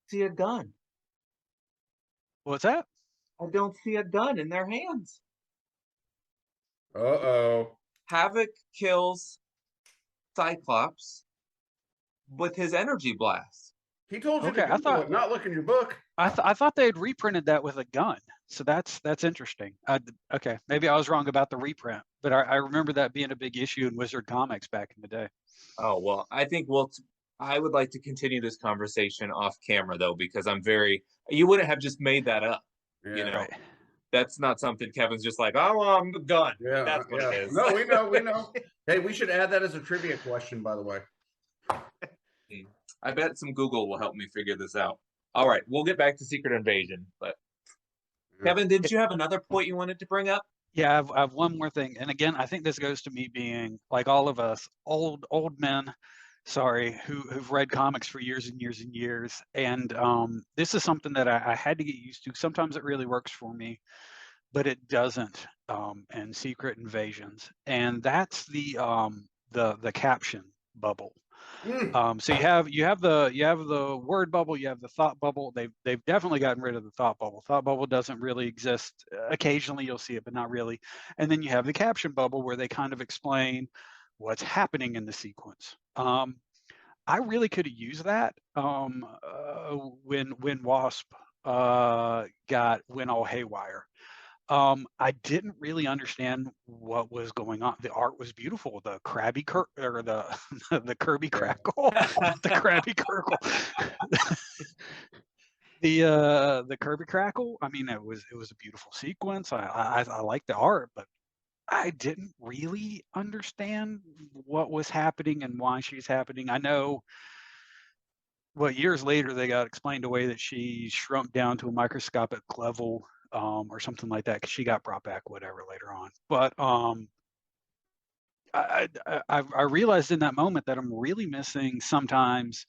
See a gun. What's that? I don't see a gun in their hands. Uh-oh. Havoc kills Cyclops with his energy blast. He told you Okay, to Google it, not look in your book. I thought they had reprinted that with a gun. So that's interesting. Okay, maybe I was wrong about the reprint, but I remember that being a big issue in Wizard Comics back in the day. Oh, well, I think I would like to continue this conversation off camera though, because you wouldn't have just made that up. Yeah. You know, Right. that's not something Kevin's just like, oh, well, I'm the gun. Yeah, That's what it is. No, we know. Hey, we should add that as a trivia question, by the way. I bet some Google will help me figure this out. All right, we'll get back to Secret Invasion. But Kevin, didn't you have another point you wanted to bring up? Yeah, I have one more thing. And again, I think this goes to me being like all of us old men, sorry, who've read comics for years and years and years. And this is something that I had to get used to. Sometimes it really works for me, but it doesn't in Secret Invasions. And that's the caption bubble. So you have the word bubble, you have the thought bubble. They've definitely gotten rid of the thought bubble. Thought bubble doesn't really exist. Occasionally you'll see it, but not really. And then you have the caption bubble where they kind of explain what's happening in the sequence. I really could have used that when Wasp went all haywire. I didn't really understand what was going on. The art was beautiful. The the Kirby crackle, the Krabby Kirkle, the Kirby crackle. I mean, it was a beautiful sequence. I liked the art, but I didn't really understand what was happening and why she's happening. I know years later they got explained away that she shrunk down to a microscopic level. Or something like that, because she got brought back, whatever, later on. But I realized in that moment that I'm really missing sometimes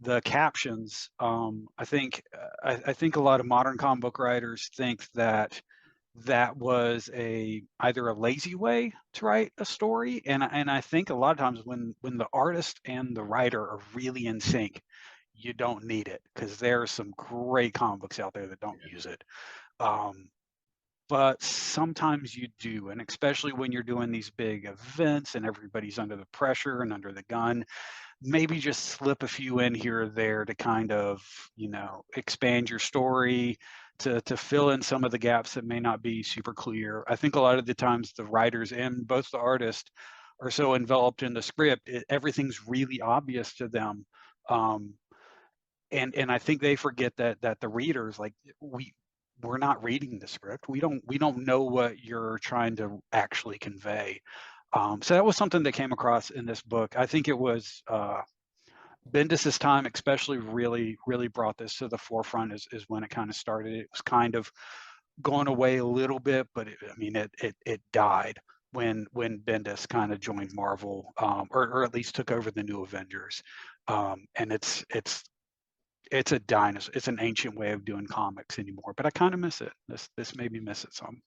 the captions, I think I think a lot of modern comic book writers think that that was either a lazy way to write a story, and I think a lot of times when the artist and the writer are really in sync, you don't need it, because there are some great comic books out there that don't use it. But sometimes you do, and especially when you're doing these big events and everybody's under the pressure and under the gun, maybe just slip a few in here or there to kind of, expand your story, to fill in some of the gaps that may not be super clear. I think a lot of the times the writers and both the artists are so enveloped in the script, everything's really obvious to them. And I think they forget that the readers, like, we're not reading the script. We don't know what you're trying to actually convey. So that was something that came across in this book. I think it was Bendis's time especially really brought this to the forefront, is when it kind of started. It was kind of going away a little bit, but it died when Bendis kind of joined Marvel, or at least took over the New Avengers. And it's a dinosaur. It's an ancient way of doing comics anymore, but I kind of miss it. This made me miss it some.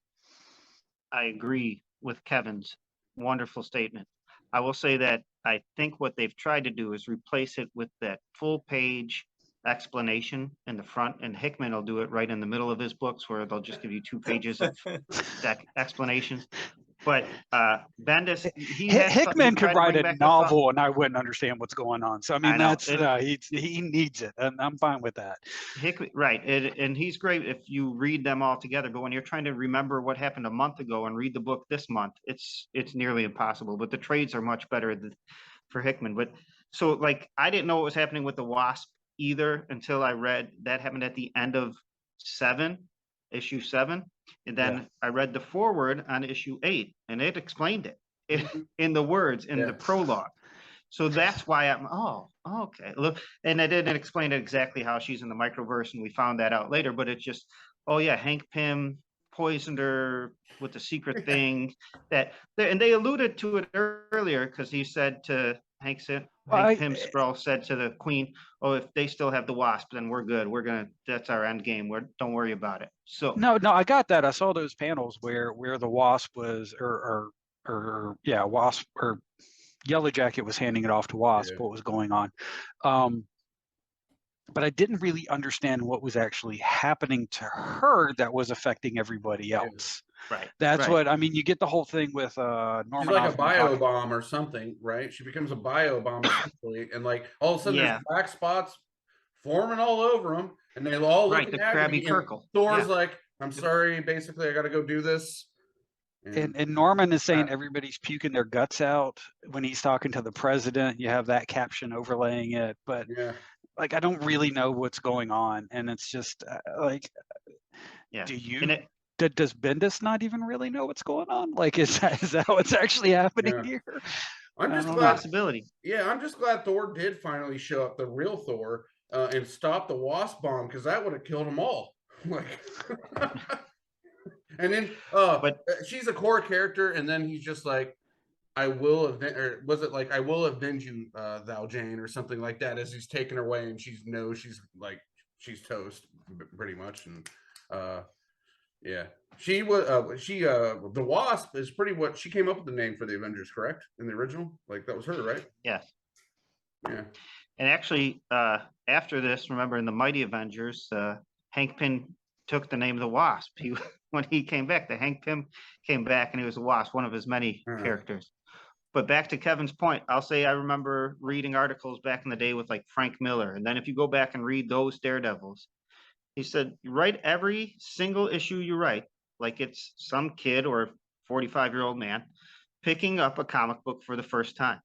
I agree with Kevin's wonderful statement. I will say that I think what they've tried to do is replace it with that full page explanation in the front, and Hickman will do it right in the middle of his books, where they'll just give you 2 pages of that explanation. But Bendis, Hickman could write a novel and I wouldn't understand what's going on. So that's he needs it, and I'm fine with that. Right, and he's great if you read them all together. But when you're trying to remember what happened a month ago and read the book this month, it's nearly impossible. But the trades are much better for Hickman. But so, like, I didn't know what was happening with the Wasp either until I read that happened at the end of issue 7. And then I read the foreword on issue 8, and it explained it in the words in the prologue. So that's why I'm, okay. Look, and I didn't explain exactly how she's in the microverse, and we found that out later, but it's just, Hank Pym poisoned her with the secret thing and they alluded to it earlier, because he said to Hank Pym Skrull said to the Queen, if they still have the Wasp, then we're good. That's our end game. Don't worry about it. So no, I got that. I saw those panels where the Wasp was, Wasp or Yellow Jacket was handing it off to Wasp, what was going on. But I didn't really understand what was actually happening to her that was affecting everybody else. Right. That's what you get the whole thing with Norman. She's like a bio bomb or something, right? She becomes a bio bomb essentially, and like all of a sudden there's black spots forming all over them, and they all look the at crabby me, Kirkle. Thor's like, I'm sorry, basically I got to go do this. And Norman is saying everybody's puking their guts out when he's talking to the president. You have that caption overlaying it, but like, I don't really know what's going on, and it's just does Bendis not even really know what's going on? Like, is that what's actually happening here? I'm just glad. Possibility. Yeah, I'm just glad Thor did finally show up, the real Thor, and stop the Wasp bomb, because that would have killed them all. Like, and then, but she's a core character, and then he's just like, I will avenge, or was it like, I will avenge you, thou Jane, or something like that, as he's taken her away, and she's toast, pretty much, and she was the Wasp is she came up with the name for the Avengers, correct? In the original, like, that was her, right? Yes. Yeah. And actually, after this, remember in the Mighty Avengers, Hank Pym took the name of the Wasp. When he came back, the Hank Pym came back, and he was the Wasp, one of his many characters. But back to Kevin's point, I'll say I remember reading articles back in the day with like Frank Miller, and then if you go back and read those Daredevils, he said, write every single issue you write like it's some kid or 45-year-old man picking up a comic book for the first time,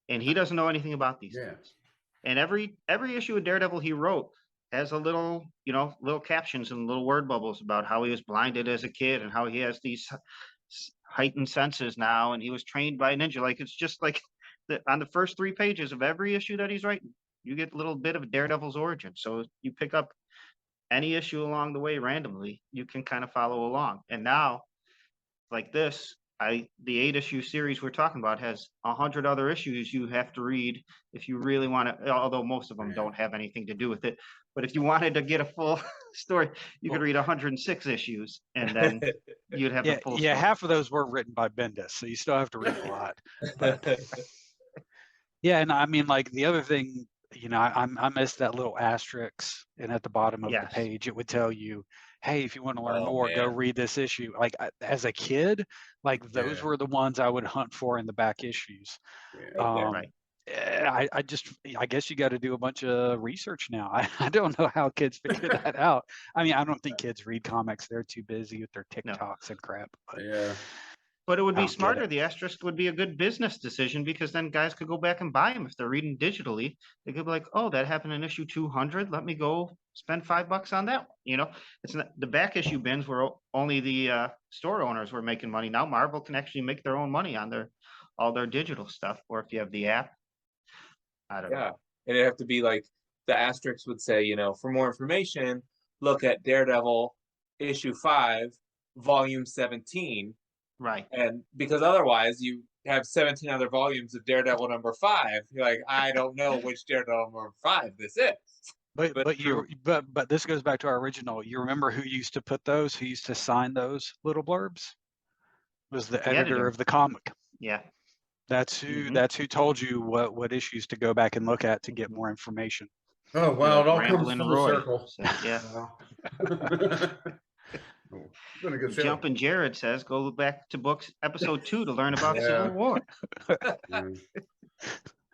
and he doesn't know anything about these things. And every issue of Daredevil he wrote has a little captions and little word bubbles about how he was blinded as a kid and how he has these heightened senses now, and he was trained by a ninja. Like, it's just like on the first 3 pages of every issue that he's writing, you get a little bit of Daredevil's origin. So you pick up any issue along the way randomly, you can kind of follow along. And now, like this, the 8-issue series we're talking about has 100 other issues you have to read if you really want to, although most of them don't have anything to do with it. But if you wanted to get a full story, you could read 106 issues and then you'd have the full Yeah, story. half of those were written by Bendis, so you still have to read a lot. But yeah, and I mean, like the other thing, I missed that little asterisk, and at the bottom of the Yes. page, it would tell you, hey, if you want to learn Oh, more, go man. read this issue. Like as a kid, like those Yeah. were the ones I would hunt for in the back issues. Yeah. Right there. Right. I guess you got to do a bunch of research now. I don't know how kids figure that out. I mean, I don't think kids read comics. They're too busy with their No. TikToks and crap. But Yeah. But it would I be don't get smarter. it. The asterisk would be a good business decision because then guys could go back and buy them if they're reading digitally. They could be like, "Oh, that happened in issue 200. Let me go spend $5 on that one." You know, it's not the back issue bins where only the store owners were making money. Now Marvel can actually make their own money on all their digital stuff. Or if you have the app, I don't know. Yeah. And it'd have to be like the asterisk would say, you know, for more information, look at Daredevil issue 5, volume 17. Right. And because otherwise you have 17 other volumes of Daredevil number 5. You're like, I don't know which Daredevil number 5 this is. But this goes back to our original. You remember who used to put those? Who used to sign those little blurbs? Was the editor of the comic. Yeah. That's who told you what issues to go back and look at to get more information. Oh wow, it all comes Ramblin' full Roy. circle. So, yeah. Been a good show. Jumpin' Jared says, go back to books episode 2 to learn about Yeah. Civil War.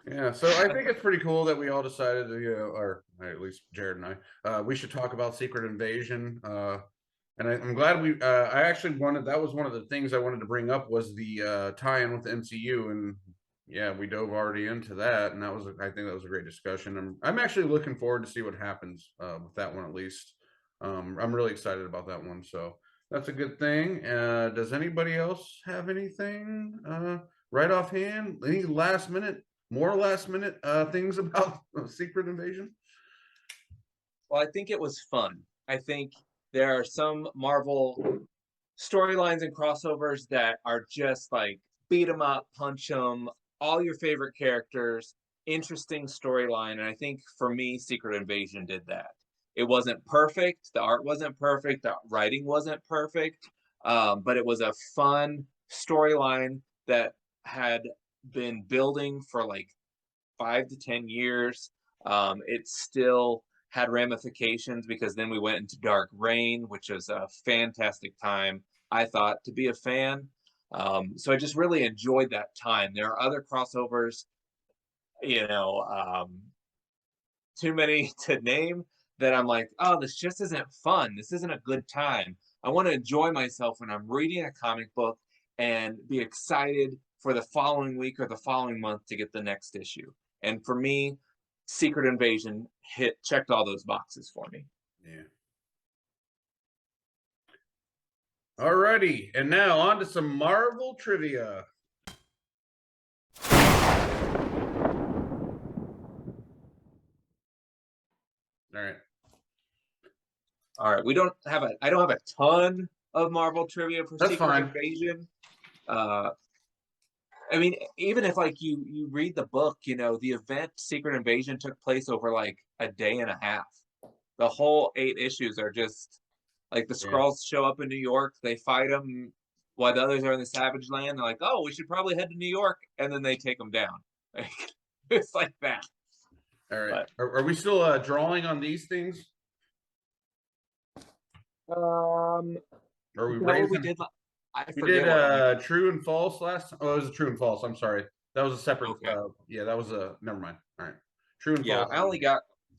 Yeah, so I think it's pretty cool that we all decided to, or at least Jared and I, we should talk about Secret Invasion. And I'm glad I actually that was one of the things I wanted to bring up was the tie-in with the MCU, and yeah, we dove already into that, and I think that was a great discussion. I'm actually looking forward to see what happens with that one at least. I'm really excited about that one, so that's a good thing. Does anybody else have anything right offhand? Any last minute things about Secret Invasion? Well, I think it was fun. I think there are some Marvel storylines and crossovers that are just like beat 'em up, punch 'em, all your favorite characters, interesting storyline. And I think for me, Secret Invasion did that. It wasn't perfect. The art wasn't perfect. The writing wasn't perfect. But it was a fun storyline that had been building for like 5 to 10 years. It still had ramifications because then we went into Dark Reign, which was a fantastic time, I thought, to be a fan. So I just really enjoyed that time. There are other crossovers, too many to name, that I'm like, oh, this just isn't fun. This isn't a good time. I want to enjoy myself when I'm reading a comic book and be excited for the following week or the following month to get the next issue. And for me, Secret Invasion checked all those boxes for me. Yeah. Alrighty, and now on to some Marvel trivia. All right. I don't have a ton of Marvel trivia for That's Secret fine. Invasion. I mean, even if like you read the book, the event Secret Invasion took place over like a day and a half. The whole 8 issues are just like the Skrulls show up in New York, they fight them while the others are in the Savage Land. They're like, oh, we should probably head to New York, and then they take them down. It's like that. All right. Are we still drawing on these things? Are we raising? We did. We did true and false last time. Oh, it was a true and false. I'm sorry. That was a separate. Okay. Yeah, that was a. Never mind. All right. True and false.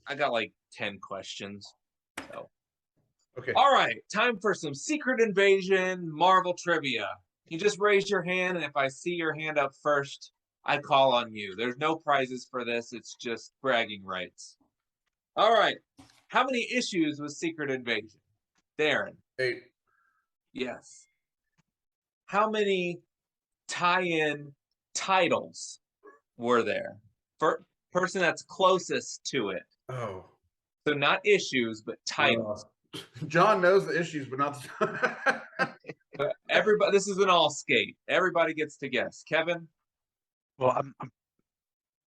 I got like 10 questions. So. Okay. All right. Time for some Secret Invasion Marvel trivia. You just raise your hand, and if I see your hand up first, I call on you. There's no prizes for this. It's just bragging rights. All right. How many issues was Secret Invasion? Darren. 8. Yes. How many tie-in titles were there? For person that's closest to it. Oh. So not issues, but titles. John knows the issues, but not the Everybody, this is an all skate. Everybody gets to guess. Kevin? Well,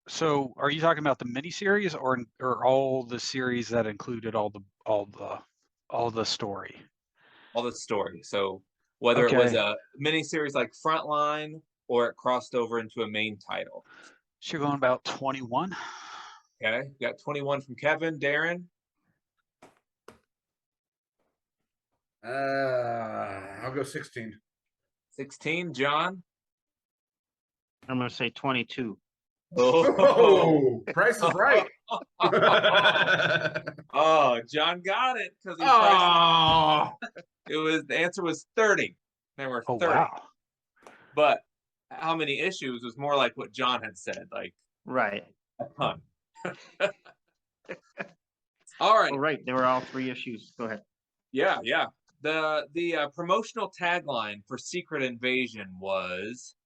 so are you talking about the miniseries or all the series that included all the story? All the story. So whether it was Okay. a miniseries like Frontline or it crossed over into a main title. So you're going about 21. Okay. You got 21 from Kevin. Darren? I'll go 16. 16. John? I'm going to say 22. Oh, Price is Right. Oh, John got it because Oh, the answer was 30. There were 30. Oh, wow. But how many issues was more like what John had said, like Right. a ton. All right. Oh, right. They were all 3 issues. Go ahead. Yeah, yeah. The promotional tagline for Secret Invasion was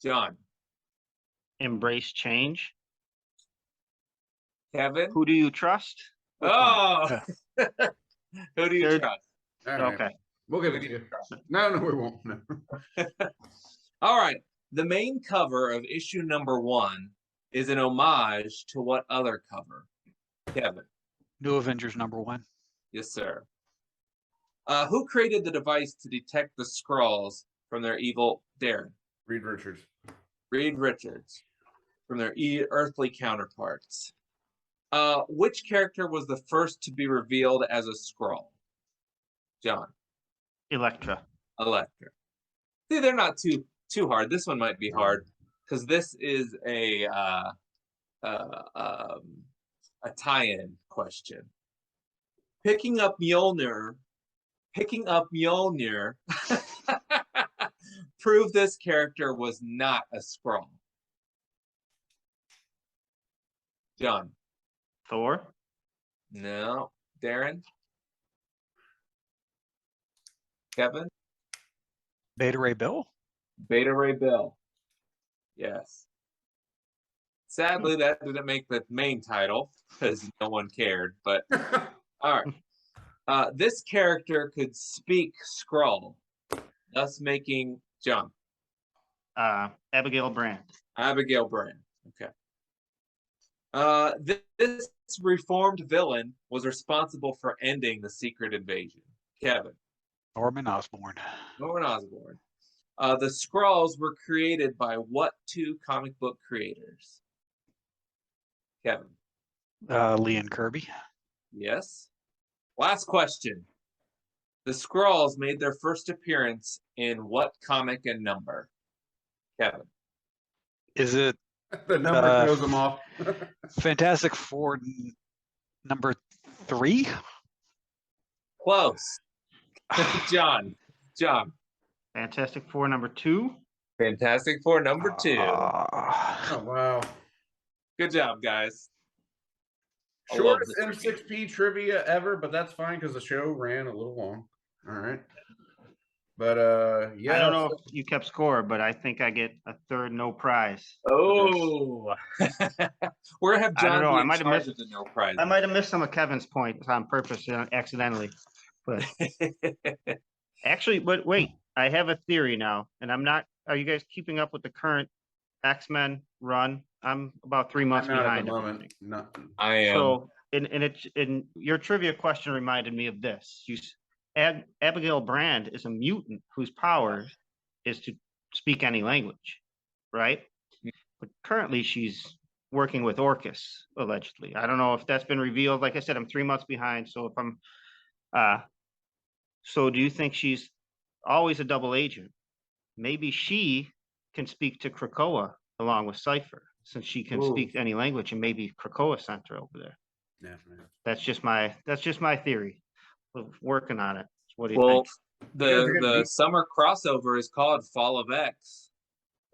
John. Embrace change. Kevin. Who do you trust? Which one? Oh, who do you Good. trust? all right. Okay. We'll give it to you. No, we won't. No. All right. The main cover of issue number 1 is an homage to what other cover? Kevin. New Avengers #1. Yes, sir. Who created the device to detect the Skrulls from their evil Darren? Reed Richards. Reed Richards from their earthly counterparts. Which character was the first to be revealed as a Skrull? John. Elektra. Elektra. See, they're not too hard. This one might be hard because this is a tie-in question. Picking up Mjolnir proved this character was not a Skrull. John. Thor. No. Darren. Kevin. Beta Ray Bill. Beta Ray Bill. Yes. Sadly, that didn't make the main title because no one cared. But all right. This character could speak Skrull, thus making John. Abigail Brand. Abigail Brand. Okay. This reformed villain was responsible for ending the Secret Invasion. Kevin. Norman Osborn. Norman Osborn. The Skrulls were created by what 2 comic book creators? Kevin. Lee and Kirby. Yes. Last question. The Skrulls made their first appearance in what comic and number? Kevin. Is it The number throws them off. Fantastic Four #3? Close. John. Fantastic Four #2. Fantastic Four #2. Oh, wow. Good job, guys. I love Shortest this. M6P trivia ever, but that's fine because the show ran a little long. All right. But yeah. I don't know if you kept score, but I think I get a third no prize. Oh. We're gonna have I don't John know, be I in might have charge missed- of the no prize. I might have missed some of Kevin's points on purpose accidentally. But actually, but wait, I have a theory now, and I'm not. Are you guys keeping up with the current X-Men run? I'm about 3 months I'm not at behind. the everything. moment. Not. I am. So, in your trivia question reminded me of this. Abigail Brand is a mutant whose power is to speak any language, right? But currently, she's working with Orcus, allegedly. I don't know if that's been revealed. Like I said, I'm 3 months behind. So if I'm, so do you think she's always a double agent? Maybe she can speak to Krakoa along with Cypher, since she can Ooh. speak any language, and maybe Krakoa sent her over there. Yeah. That's just my theory. We're working on it. What do you Well, think? the summer crossover is called Fall of X.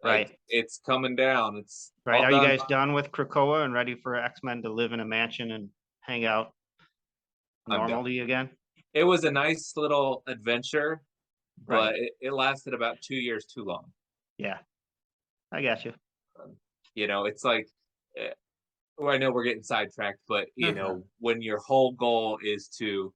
Like, Right. it's coming down. It's Right. all Are you done. guys done with Krakoa and ready for X-Men to live in a mansion and hang out I'm done. normally again? It was a nice little adventure, but Right. it lasted about 2 years too long. Yeah. I got you. You know, it's like, well, I know we're getting sidetracked, but you Okay. know, when your whole goal is to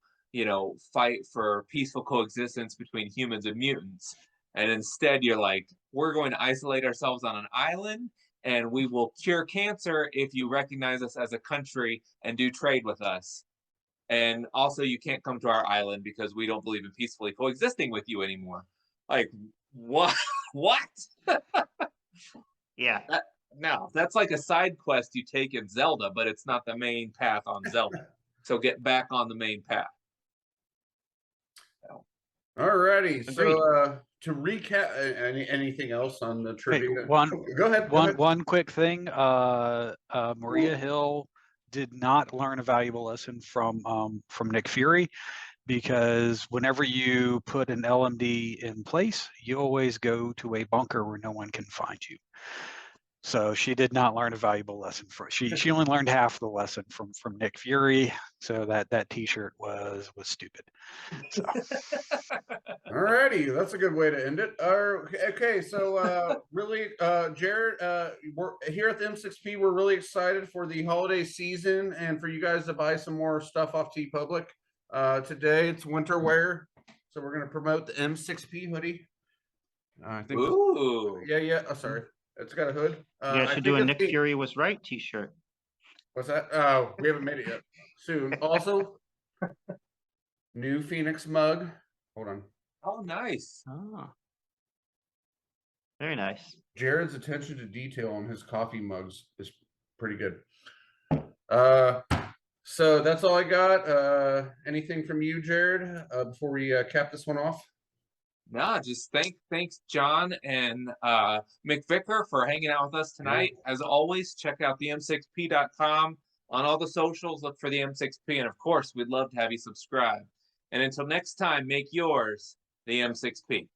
fight for peaceful coexistence between humans and mutants. And instead you're like, we're going to isolate ourselves on an island, and we will cure cancer if you recognize us as a country and do trade with us. And also you can't come to our island because we don't believe in peacefully coexisting with you anymore. Like, what? What? Yeah. No, that's like a side quest you take in Zelda, but it's not the main path on Zelda. So get back on the main path. Alrighty. Agreed. So to recap, anything else on the trivia? Go ahead. One quick thing. Maria Hill did not learn a valuable lesson from Nick Fury, because whenever you put an LMD in place, you always go to a bunker where no one can find you. So she did not learn a valuable lesson. She only learned half the lesson from Nick Fury. So that T-shirt was stupid. So. Alrighty, that's a good way to end it. Okay, so really, Jared, we're here at the M6P. We're really excited for the holiday season and for you guys to buy some more stuff off TeePublic. Today it's winter wear, so we're going to promote the M6P hoodie. I think. Ooh. Yeah. Oh, sorry, it's got a hood. You guys should do a Nick Fury was right T-shirt. What's that? Oh, we haven't made it yet. Soon. Also, new Phoenix mug. Hold on. Oh, nice. Oh. Very nice. Jared's attention to detail on his coffee mugs is pretty good. So that's all I got. Anything from you, Jared, before we cap this one off? No, just thanks John and McVicker for hanging out with us tonight. As always, check out the m6p.com on all the socials. Look for the M6P, and of course, we'd love to have you subscribe. And until next time, make yours the M6P.